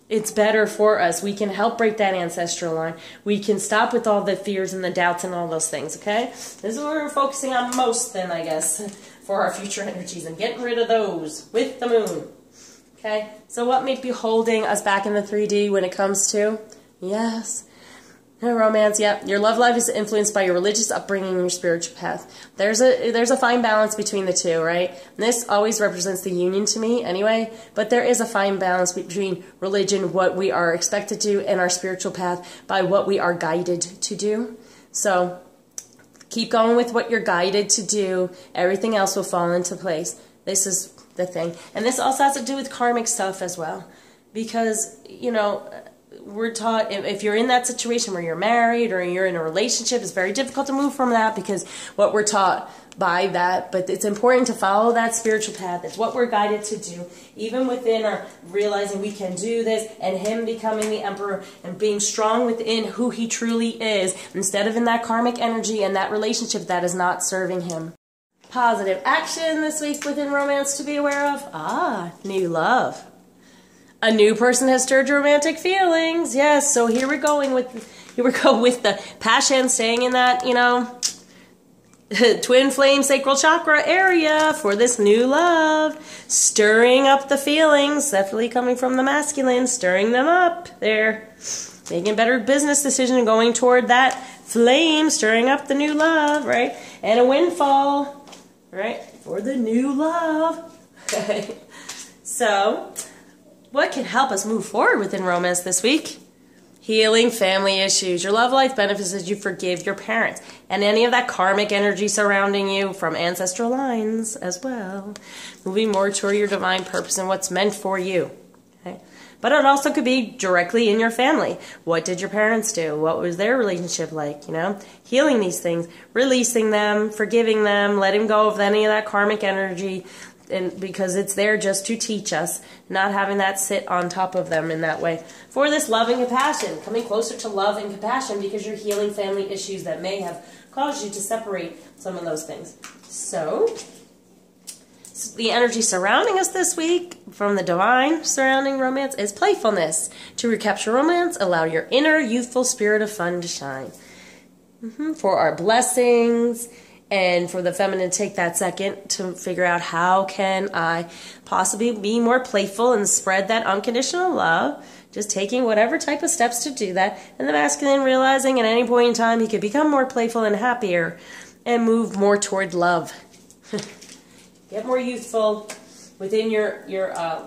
it's better for us. We can help break that ancestral line. We can stop with all the fears and the doubts and all those things, okay? This is what we're focusing on most then, I guess, for our future energies, and getting rid of those with the moon. Okay? So what may be holding us back in the 3D when it comes to? Yes. Romance, yep. Your love life is influenced by your religious upbringing and your spiritual path. There's a fine balance between the two, right? And this always represents the union to me anyway, but there is a fine balance between religion, what we are expected to do, and our spiritual path by what we are guided to do. So keep going with what you're guided to do. Everything else will fall into place. This is the thing. And this also has to do with karmic stuff as well, because, you know, we're taught if you're in that situation where you're married or you're in a relationship, it's very difficult to move from that because what we're taught by that. But it's important to follow that spiritual path. It's what we're guided to do, even within our realizing we can do this, and him becoming the emperor and being strong within who he truly is, instead of in that karmic energy and that relationship that is not serving him. Positive action this week within romance to be aware of. New love. A new person has stirred your romantic feelings. Yes, so here we go with the passion, staying in that, you know, twin flame sacral chakra area for this new love. Stirring up the feelings, definitely coming from the masculine, stirring them up there. Making better business decision, going toward that flame, stirring up the new love, right? And a windfall, right? For the new love. Okay. So, what can help us move forward within romance this week? Healing family issues. Your love life benefits as you forgive your parents and any of that karmic energy surrounding you from ancestral lines as well. Moving more toward your divine purpose and what's meant for you. Okay? But it also could be directly in your family. What did your parents do? What was their relationship like? You know, healing these things, releasing them, forgiving them, letting go of any of that karmic energy. And because it's there just to teach us, not having that sit on top of them in that way. For this love and compassion, coming closer to love and compassion because you're healing family issues that may have caused you to separate some of those things. So the energy surrounding us this week from the divine surrounding romance is playfulness. To recapture romance, allow your inner youthful spirit of fun to shine. For our blessings, and for the feminine, take that second to figure out how can I possibly be more playful and spread that unconditional love. Just taking whatever type of steps to do that. And the masculine realizing at any point in time he could become more playful and happier and move more toward love. Get more youthful within your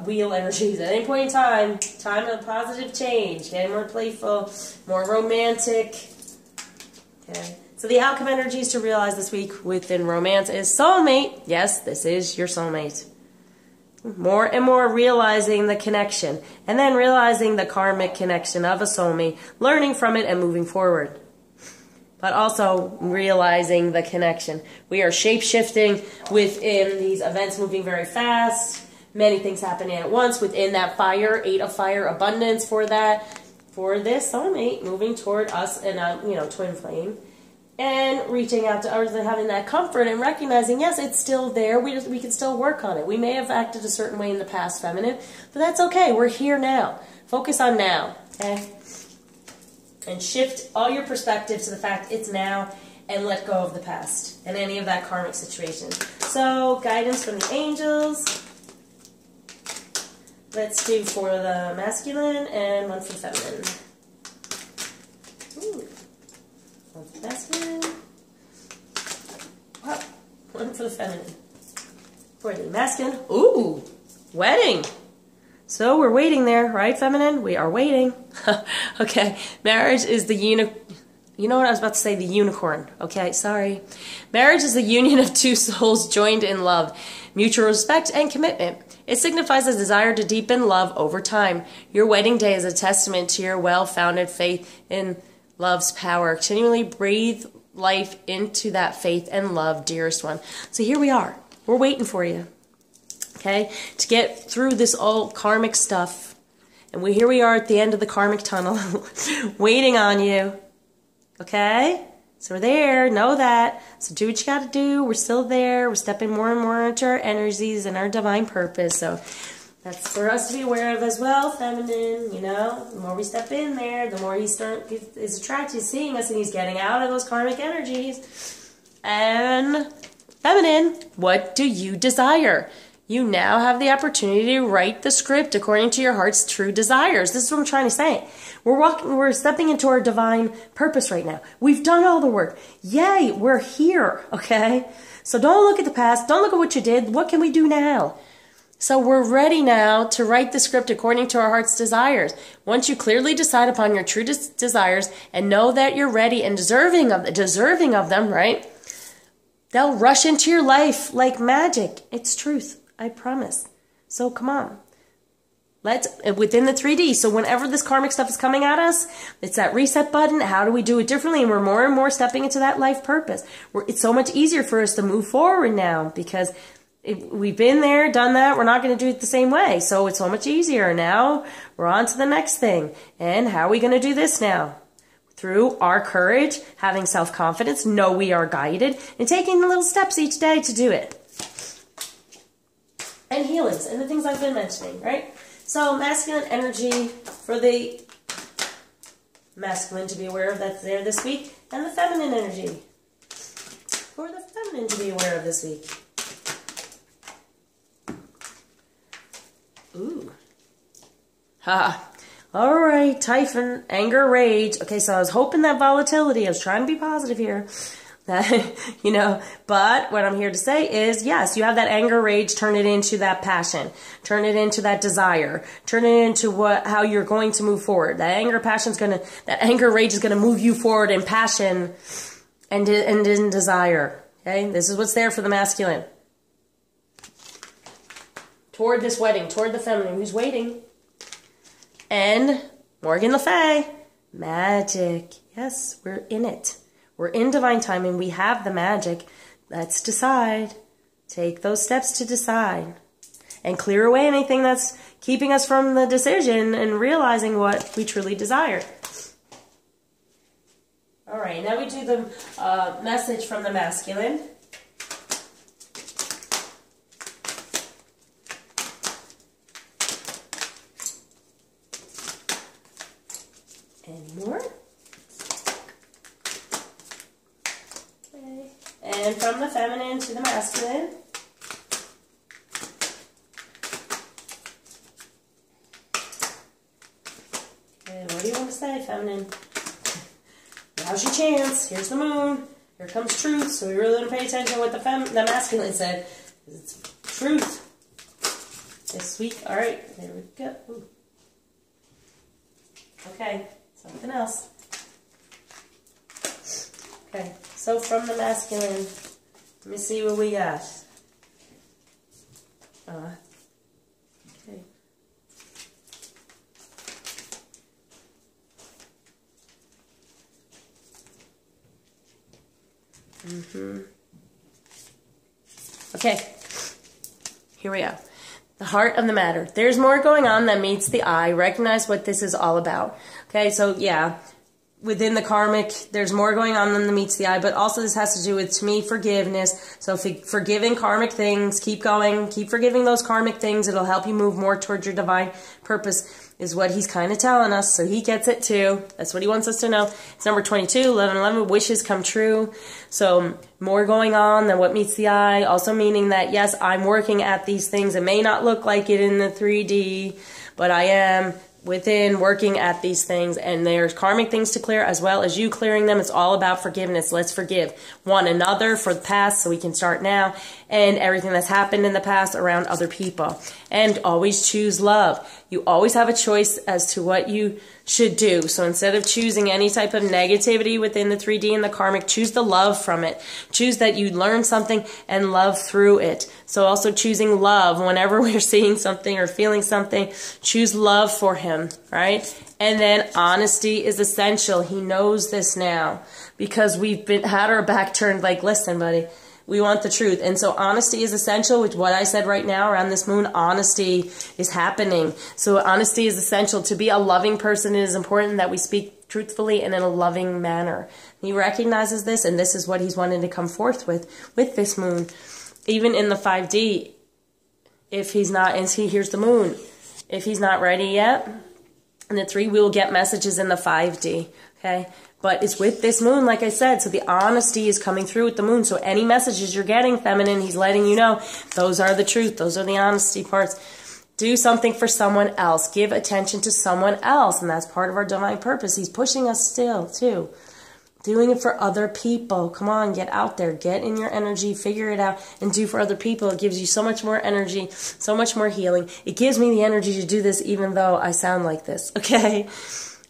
wheel energies. At any point in time of positive change. Get more playful, more romantic. Okay. So the outcome energies to realize this week within romance is soulmate. Yes, this is your soulmate. More and more realizing the connection. And then realizing the karmic connection of a soulmate. Learning from it and moving forward. But also realizing the connection. We are shape-shifting within these events, moving very fast. Many things happening at once within that fire, 8 of fire abundance for that. For this soulmate moving toward us and, twin flame. And reaching out to others and having that comfort and recognizing, yes, it's still there. We can still work on it. We may have acted a certain way in the past, feminine, but that's okay. We're here now. Focus on now, okay? And shift all your perspective to the fact it's now and let go of the past and any of that karmic situation. So, guidance from the angels. Let's do for the masculine and one for the feminine. Ooh. One for the masculine. Wow. One for the feminine. For the masculine. Ooh. Wedding. So we're waiting there, right, feminine? We are waiting. Okay. Marriage is the You know what I was about to say? The unicorn. Okay, sorry. Marriage is the union of two souls joined in love, mutual respect, and commitment. It signifies a desire to deepen love over time. Your wedding day is a testament to your well-founded faith in love's power. Continually breathe life into that faith and love, dearest one. So here we are. We're waiting for you. Okay? To get through this old karmic stuff. And here we are at the end of the karmic tunnel, waiting on you. Okay? So we're there. Know that. So do what you got to do. We're still there. We're stepping more and more into our energies and our divine purpose. So that's for us to be aware of as well, feminine. You know, the more we step in there, the more he is attracted, he's seeing us, and he's getting out of those karmic energies. And feminine, what do you desire? You now have the opportunity to write the script according to your heart's true desires. This is what I'm trying to say. We're stepping into our divine purpose right now. We've done all the work. Yay, we're here, okay? So don't look at the past. Don't look at what you did. What can we do now? So we're ready now to write the script according to our heart's desires. Once you clearly decide upon your true desires and know that you're ready and deserving of them, right? They'll rush into your life like magic. It's truth. I promise. So come on. Let's, within the 3D, so whenever this karmic stuff is coming at us, it's that reset button. How do we do it differently? And we're more and more stepping into that life purpose. It's so much easier for us to move forward now because we've been there, done that. We're not going to do it the same way. So it's so much easier. Now we're on to the next thing. And how are we going to do this now? Through our courage, having self-confidence, know we are guided, and taking the little steps each day to do it. And healings, and the things I've been mentioning, right? So masculine energy for the masculine to be aware of that's there this week, and the feminine energy for the feminine to be aware of this week. Ooh. Ha. All right, Typhon, anger, rage. Okay, so I was hoping that volatility, I was trying to be positive here. That, you know, but what I'm here to say is, yes, you have that anger, rage, turn it into that passion, turn it into that desire, turn it into how you're going to move forward. That anger, that anger, rage is gonna move you forward in passion and in desire. Okay, this is what's there for the masculine. Toward this wedding, toward the feminine, who's waiting. And Morgan Le Fay, magic. Yes, we're in it. We're in divine timing. We have the magic. Let's decide. Take those steps to decide. And clear away anything that's keeping us from the decision and realizing what we truly desire. All right, now we do the message from the masculine. And more. Okay. And from the feminine to the masculine. And what do you want to say, feminine? Now's your chance. Here's the moon. Here comes truth. So we really want to pay attention to what the masculine said. It's truth this week. All right, there we go. Ooh. Okay. Something else. Okay, so from the masculine, let me see what we got. Okay. Okay, here we go. The heart of the matter. There's more going on than meets the eye. Recognize what this is all about. Okay, so yeah, within the karmic, there's more going on than meets the eye, but also this has to do with, to me, forgiveness. So forgiving karmic things, keep going, keep forgiving those karmic things. It'll help you move more towards your divine purpose, is what he's kind of telling us. So he gets it too. That's what he wants us to know. It's number 22, 1111, wishes come true. So more going on than what meets the eye. Also meaning that, yes, I'm working at these things. It may not look like it in the 3D, but I am within working at these things, and there's karmic things to clear as well as you clearing them. It's all about forgiveness. Let's forgive one another for the past so we can start now, and everything that's happened in the past around other people. And always choose love. You always have a choice as to what you should do. So instead of choosing any type of negativity within the 3D and the karmic, choose the love from it. Choose that you learn something and love through it. So also choosing love whenever we're seeing something or feeling something, choose love for him, right? And then honesty is essential. He knows this now because we've had our back turned like, listen, buddy, we want the truth. And so honesty is essential, which what I said right now around this moon, honesty is happening. So honesty is essential. To be a loving person, it is important that we speak truthfully and in a loving manner. He recognizes this, and this is what he's wanting to come forth with this moon. Even in the 5D, if he's not, and here's the moon. If he's not ready yet, in the 3, we will get messages in the 5D, okay? But it's with this moon, like I said, so the honesty is coming through with the moon. So any messages you're getting, feminine, he's letting you know, those are the truth. Those are the honesty parts. Do something for someone else. Give attention to someone else, and that's part of our divine purpose. He's pushing us still, too. Doing it for other people. Come on, get out there. Get in your energy, figure it out, and do for other people. It gives you so much more energy, so much more healing. It gives me the energy to do this even though I sound like this, okay?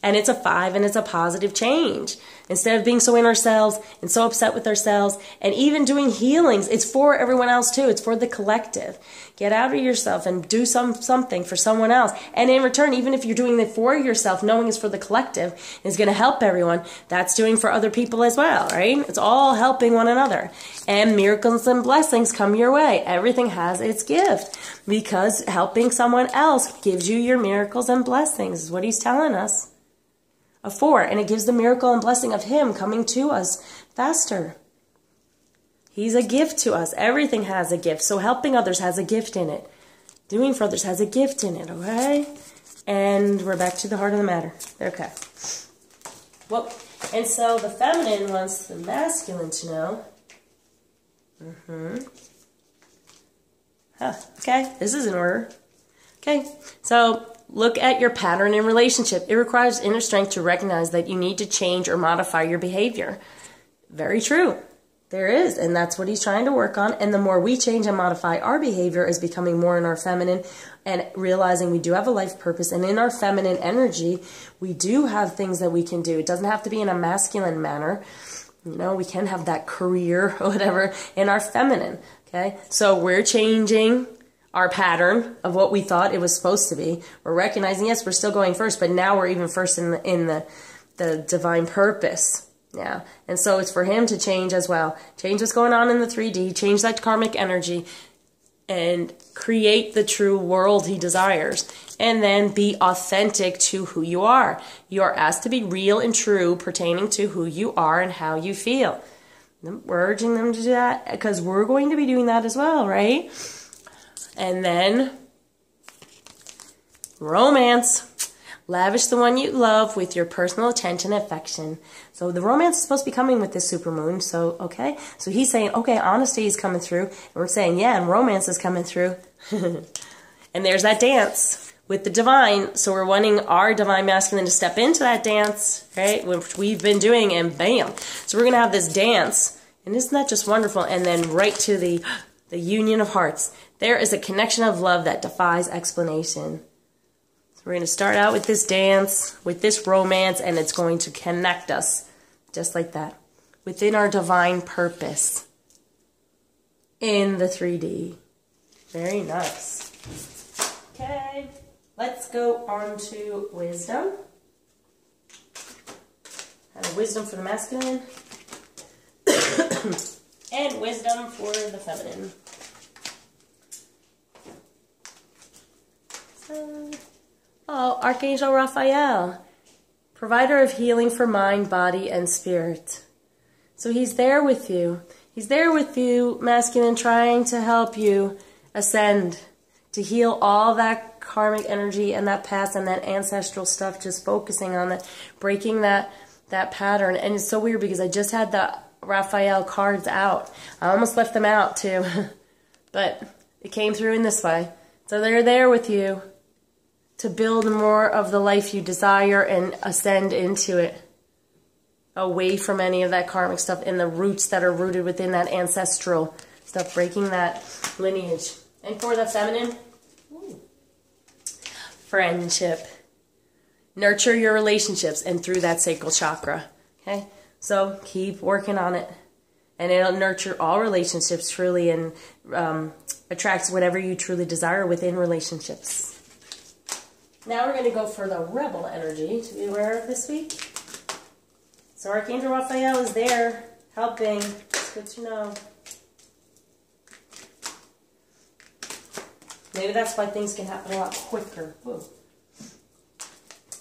And it's a 5, and it's a positive change. Instead of being so in ourselves and so upset with ourselves, and even doing healings, it's for everyone else too. It's for the collective. Get out of yourself and do something for someone else. And in return, even if you're doing it for yourself, knowing it's for the collective, is going to help everyone, that's doing for other people as well, right? It's all helping one another. And miracles and blessings come your way. Everything has its gift, because helping someone else gives you your miracles and blessings, is what he's telling us. A 4, and it gives the miracle and blessing of him coming to us faster. He's a gift to us. Everything has a gift, so helping others has a gift in it. doing for others has a gift in it, okay? And we're back to the heart of the matter. Okay. Well, and so the feminine wants the masculine to know. Okay, this is in order. Okay, so look at your pattern in relationship. It requires inner strength to recognize that you need to change or modify your behavior. Very true. There is, and that's what he's trying to work on. And the more we change and modify our behavior is becoming more in our feminine and realizing we do have a life purpose. And in our feminine energy, we do have things that we can do. It doesn't have to be in a masculine manner. You know, we can have that career or whatever in our feminine. Okay, so we're changing our pattern of what we thought it was supposed to be. We're recognizing, yes, we're still going first, but now we're even first in the divine purpose. Yeah, and so it's for him to change as well. Change what's going on in the 3D, change that karmic energy, and create the true world he desires. And then be authentic to who you are. You are asked to be real and true pertaining to who you are and how you feel. We're urging them to do that because we're going to be doing that as well, right? And then romance. Lavish the one you love with your personal attention and affection. So the romance is supposed to be coming with this supermoon. So, okay. So he's saying, okay, honesty is coming through. And we're saying, yeah, and romance is coming through. And there's that dance with the divine. So we're wanting our divine masculine to step into that dance, right? Which we've been doing, and bam. So we're going to have this dance. And isn't that just wonderful? And then right to the union of hearts. There is a connection of love that defies explanation. We're going to start out with this dance, with this romance, and it's going to connect us, just like that, within our divine purpose in the 3D. Very nice. Okay, let's go on to wisdom. And wisdom for the masculine, and wisdom for the feminine. So, oh, Archangel Raphael, provider of healing for mind, body, and spirit. So he's there with you. He's there with you, masculine, trying to help you ascend, to heal all that karmic energy and that past and that ancestral stuff, just focusing on that, breaking that pattern. And it's so weird because I just had the Raphael cards out. I almost left them out too, but it came through in this way. So they're there with you to build more of the life you desire and ascend into it, away from any of that karmic stuff and the roots that are rooted within that ancestral stuff, breaking that lineage. And for the feminine, friendship. Nurture your relationships and through that sacral chakra. Okay, so keep working on it, and it'll nurture all relationships truly and attracts whatever you truly desire within relationships. Now we're going to go for the rebel energy to be aware of this week. So Archangel Raphael is there helping. It's good to know. Maybe that's why things can happen a lot quicker. Whoa.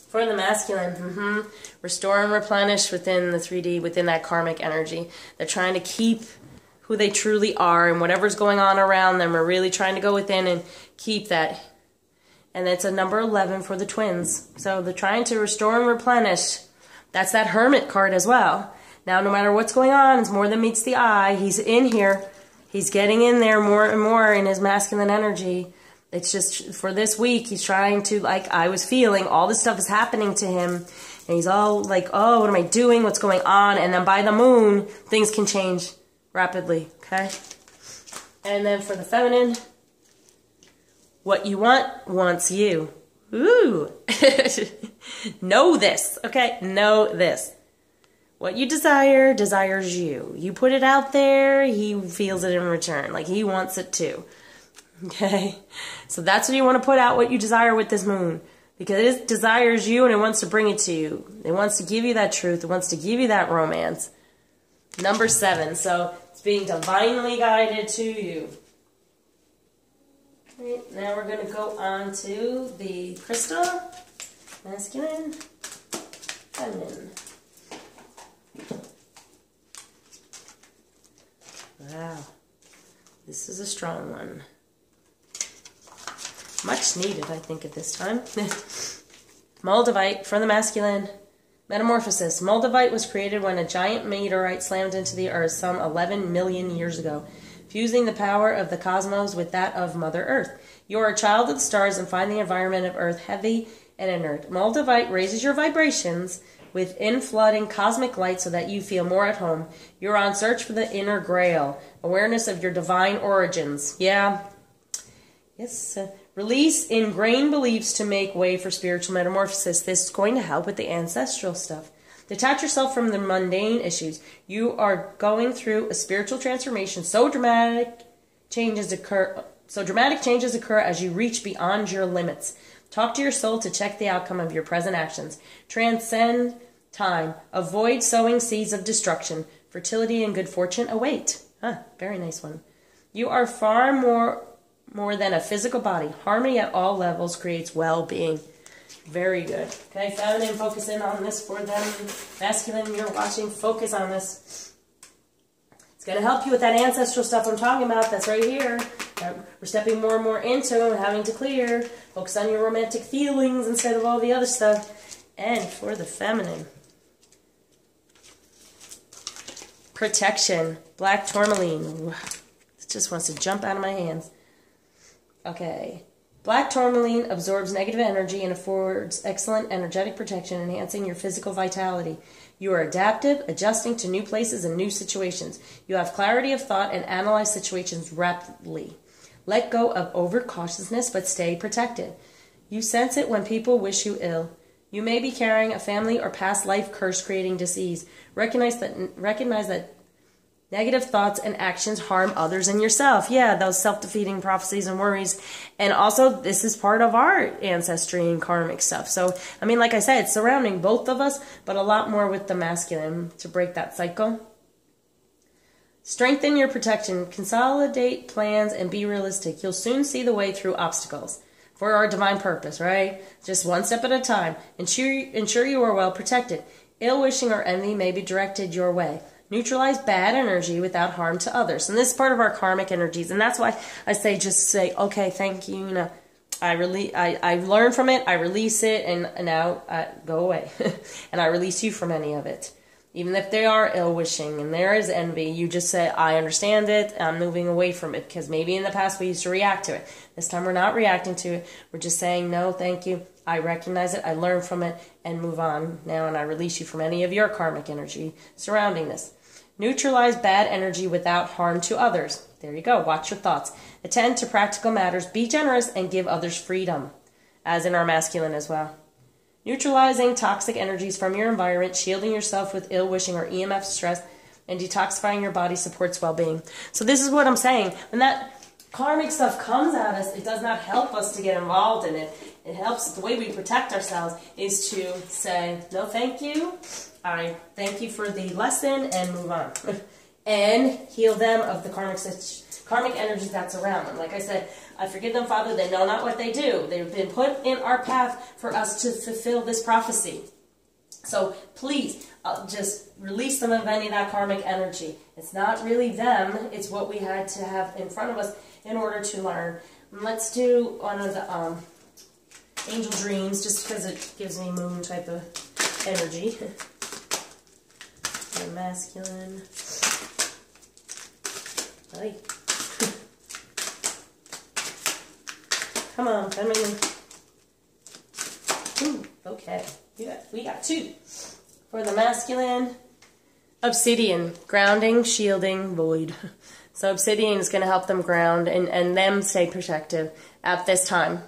For the masculine, restore and replenish within the 3D, within that karmic energy. They're trying to keep who they truly are, and whatever's going on around them are really trying to go within and keep that. And it's a number 11 for the twins. So they're trying to restore and replenish. That's that hermit card as well. Now, no matter what's going on, it's more than meets the eye. He's in here. He's getting in there more and more in his masculine energy. It's just for this week, he's trying to, like I was feeling, all this stuff is happening to him. And he's all like, oh, what am I doing? What's going on? And then by the moon, things can change rapidly, okay? And then for the feminine, what you want wants you. Ooh. Know this, okay? Know this. What you desire desires you. You put it out there, he feels it in return. Like he wants it too. Okay? So that's what you want to put out, what you desire with this moon. Because it desires you and it wants to bring it to you. It wants to give you that truth. It wants to give you that romance. Number 7. So it's being divinely guided to you. Right, now we're going to go on to the crystal, masculine, feminine. Wow, this is a strong one. Much needed, I think, at this time. Moldavite from the masculine. Metamorphosis. Moldavite was created when a giant meteorite slammed into the earth some 11 million years ago, fusing the power of the cosmos with that of Mother Earth. You are a child of the stars and find the environment of Earth heavy and inert. Moldavite raises your vibrations with inflooding cosmic light so that you feel more at home. You're on search for the inner grail, awareness of your divine origins. Yeah. Yes. Release ingrained beliefs to make way for spiritual metamorphosis. This is going to help with the ancestral stuff. Detach yourself from the mundane issues. You are going through a spiritual transformation. So dramatic changes occur as you reach beyond your limits. Talk to your soul to check the outcome of your present actions. Transcend time. Avoid sowing seeds of destruction. Fertility and good fortune await. Very nice one. You are far more than a physical body. Harmony at all levels creates well-being. Very good. Okay, feminine, focus in on this for them. Masculine, you're watching, focus on this. It's going to help you with that ancestral stuff I'm talking about. That's right here. We're stepping more and more into and having to clear. Focus on your romantic feelings instead of all the other stuff. And for the feminine. Protection. Black tourmaline. It just wants to jump out of my hands. Okay. Black tourmaline absorbs negative energy and affords excellent energetic protection, enhancing your physical vitality. You are adaptive, adjusting to new places and new situations. You have clarity of thought and analyze situations rapidly. Let go of overcautiousness, but stay protected. You sense it when people wish you ill. You may be carrying a family or past life curse creating disease. Recognize that negative thoughts and actions harm others and yourself. Yeah, those self-defeating prophecies and worries. And also, this is part of our ancestry and karmic stuff. So, I mean, like I said, it's surrounding both of us, but a lot more with the masculine to break that cycle. Strengthen your protection. Consolidate plans and be realistic. You'll soon see the way through obstacles for our divine purpose, right? Just one step at a time. Ensure you are well protected. Ill wishing or envy may be directed your way. Neutralize bad energy without harm to others. And this is part of our karmic energies. And that's why I say, just say, okay, thank you. You know, I learn from it, I release it, and now go away. And I release you from any of it. Even if they are ill-wishing and there is envy, you just say, I understand it, I'm moving away from it. Because maybe in the past we used to react to it. This time we're not reacting to it. We're just saying, no, thank you. I recognize it, I learn from it, and move on now. And I release you from any of your karmic energy surrounding this. Neutralize bad energy without harm to others. There you go. Watch your thoughts. Attend to practical matters. Be generous and give others freedom. As in our masculine as well. Neutralizing toxic energies from your environment, shielding yourself with ill-wishing or EMF stress, and detoxifying your body supports well-being. So this is what I'm saying. When that karmic stuff comes at us, it does not help us to get involved in it. It helps, the way we protect ourselves is to say, no thank you, I thank you for the lesson, and move on. And heal them of the karmic energies that surround them. Like I said, I forgive them, Father, they know not what they do. They've been put in our path for us to fulfill this prophecy. So please, just release them of any of that karmic energy. It's not really them, it's what we had to have in front of us in order to learn. And let's do one of the angel dreams, just because it gives me moon type of energy. The masculine. Ay. Come on, come in. Ooh, okay. We got two. For the masculine, obsidian, grounding, shielding, void. So obsidian is going to help them ground and them stay protective at this time.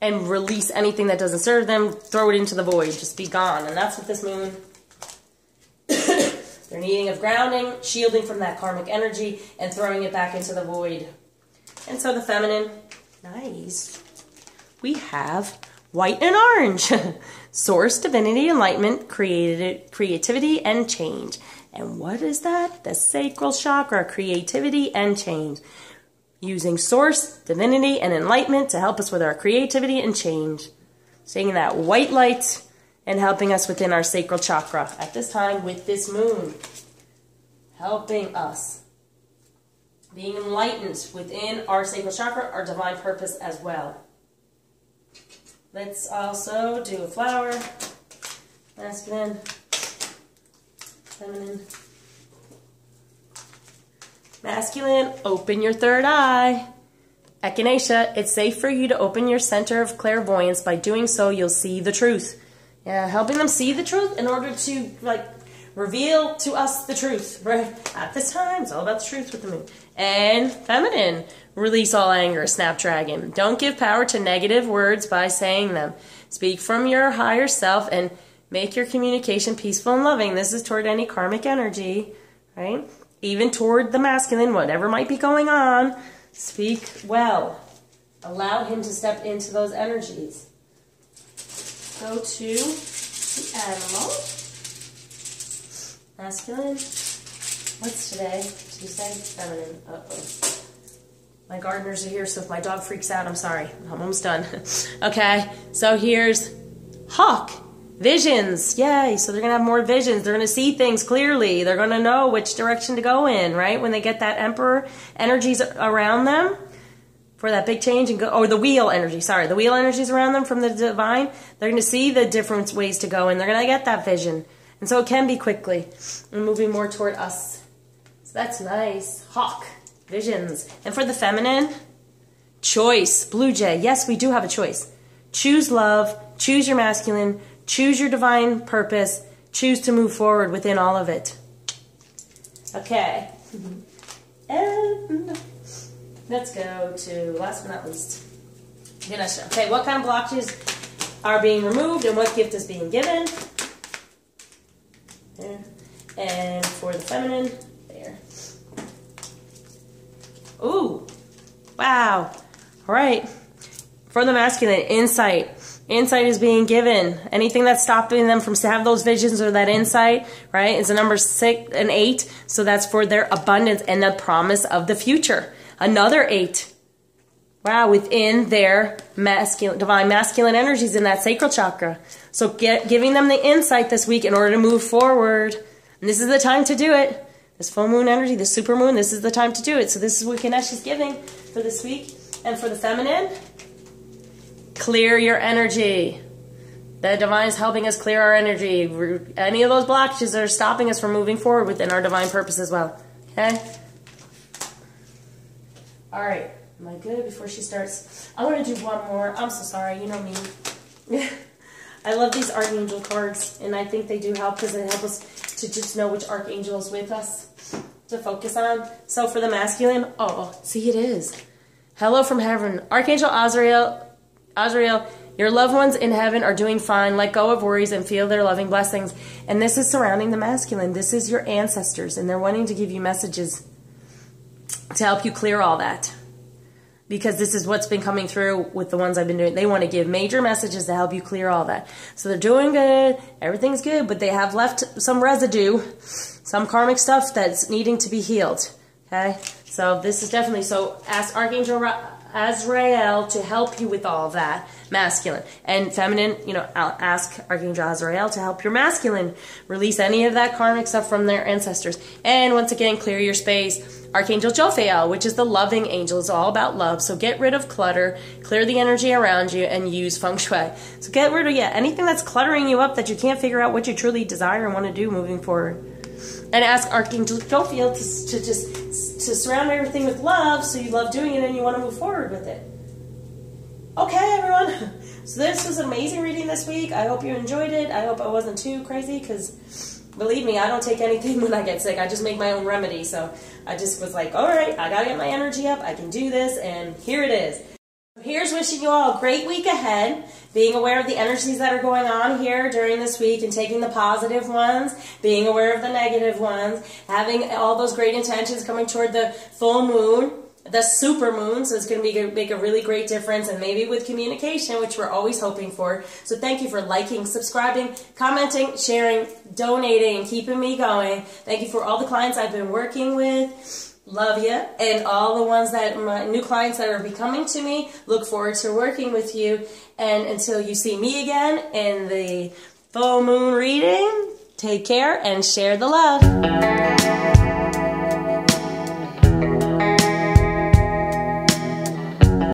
And release anything that doesn't serve them, throw it into the void, just be gone. And that's what this moon, they're needing of grounding, shielding from that karmic energy, and throwing it back into the void. And so the feminine, nice. We have white and orange. Source, divinity, enlightenment, creativity, and change. And what is that? The sacral chakra, creativity and change. Using source, divinity, and enlightenment to help us with our creativity and change. Taking that white light and helping us within our sacral chakra at this time with this moon. Helping us. being enlightened within our sacral chakra, our divine purpose as well. Let's also do a flower. Masculine, feminine. Masculine, open your third eye. Echinacea, it's safe for you to open your center of clairvoyance. By doing so, you'll see the truth. Yeah, helping them see the truth in order to, like, reveal to us the truth, right? At this time, it's all about the truth with the moon. And feminine, release all anger, snapdragon. Don't give power to negative words by saying them. Speak from your higher self and make your communication peaceful and loving. This is toward any karmic energy, right? Even toward the masculine, whatever might be going on. Speak well. Allow him to step into those energies. Go to the animal. Masculine. What's today? Tuesday? Feminine. Uh-oh. My gardeners are here, so if my dog freaks out, I'm sorry. I'm almost done. Okay, so here's hawk. Visions. Yay. So they're going to have more visions. They're going to see things clearly. They're going to know which direction to go in, right? When they get that emperor energies around them for that big change and go, or the wheel energy, sorry, the wheel energies around them from the divine, they're going to see the different ways to go and they're going to get that vision. And so it can be quickly and moving more toward us. So that's nice. Hawk. Visions. And for the feminine, choice. Blue jay. Yes, we do have a choice. Choose love. Choose your masculine. Choose your divine purpose. Choose to move forward within all of it. Okay. And let's go to, last but not least, Ganesha. Okay, what kind of blockages are being removed and what gift is being given? There. And for the feminine, there. Ooh. Wow. All right. For the masculine, insight. Insight is being given. Anything that's stopping them from to have those visions or that insight, right, is a number 6 and 8. So that's for their abundance and the promise of the future. Another 8. Wow, within their masculine, divine masculine energies in that sacral chakra. So giving them the insight this week in order to move forward. And this is the time to do it. This full moon energy, this super moon, this is the time to do it. So this is what Ganesh is giving for this week. And for the feminine, clear your energy. The divine is helping us clear our energy. Any of those blockages that are stopping us from moving forward within our divine purpose as well. Okay? All right. Am I good before she starts? I want to do one more. I'm so sorry. You know me. I love these archangel cards, and I think they do help because they help us to just know which archangel is with us to focus on. So for the masculine, oh, see, it is. Hello from heaven. Archangel Azrael, your loved ones in heaven are doing fine. Let go of worries and feel their loving blessings. And this is surrounding the masculine. This is your ancestors, and they're wanting to give you messages to help you clear all that. Because this is what's been coming through with the ones I've been doing. They want to give major messages to help you clear all that. So they're doing good. Everything's good. But they have left some residue, some karmic stuff that's needing to be healed. Okay? So this is definitely, so ask Archangel Azrael to help you with all that, masculine. And feminine, you know, ask Archangel Azrael to help your masculine release any of that karmic stuff from their ancestors. And once again, clear your space. Archangel Jophiel, which is the loving angel, is all about love. So get rid of clutter, clear the energy around you, and use feng shui. So get rid of, anything that's cluttering you up that you can't figure out what you truly desire and want to do moving forward. And ask Archangel Jophiel to surround everything with love, so you love doing it and you want to move forward with it. Okay, everyone. So this was an amazing reading this week. I hope you enjoyed it. I hope I wasn't too crazy, because believe me, I don't take anything when I get sick. I just make my own remedy. So I just was like, all right, I got to get my energy up. I can do this, and here it is. Here's wishing you all a great week ahead, being aware of the energies that are going on here during this week and taking the positive ones, being aware of the negative ones, having all those great intentions coming toward the full moon, the super moon, so it's going to make a really great difference, and maybe with communication, which we're always hoping for. So thank you for liking, subscribing, commenting, sharing, donating, and keeping me going. Thank you for all the clients I've been working with. Love you. And all the ones that, my new clients that are becoming to me, look forward to working with you. And until you see me again in the full moon reading, take care and share the love.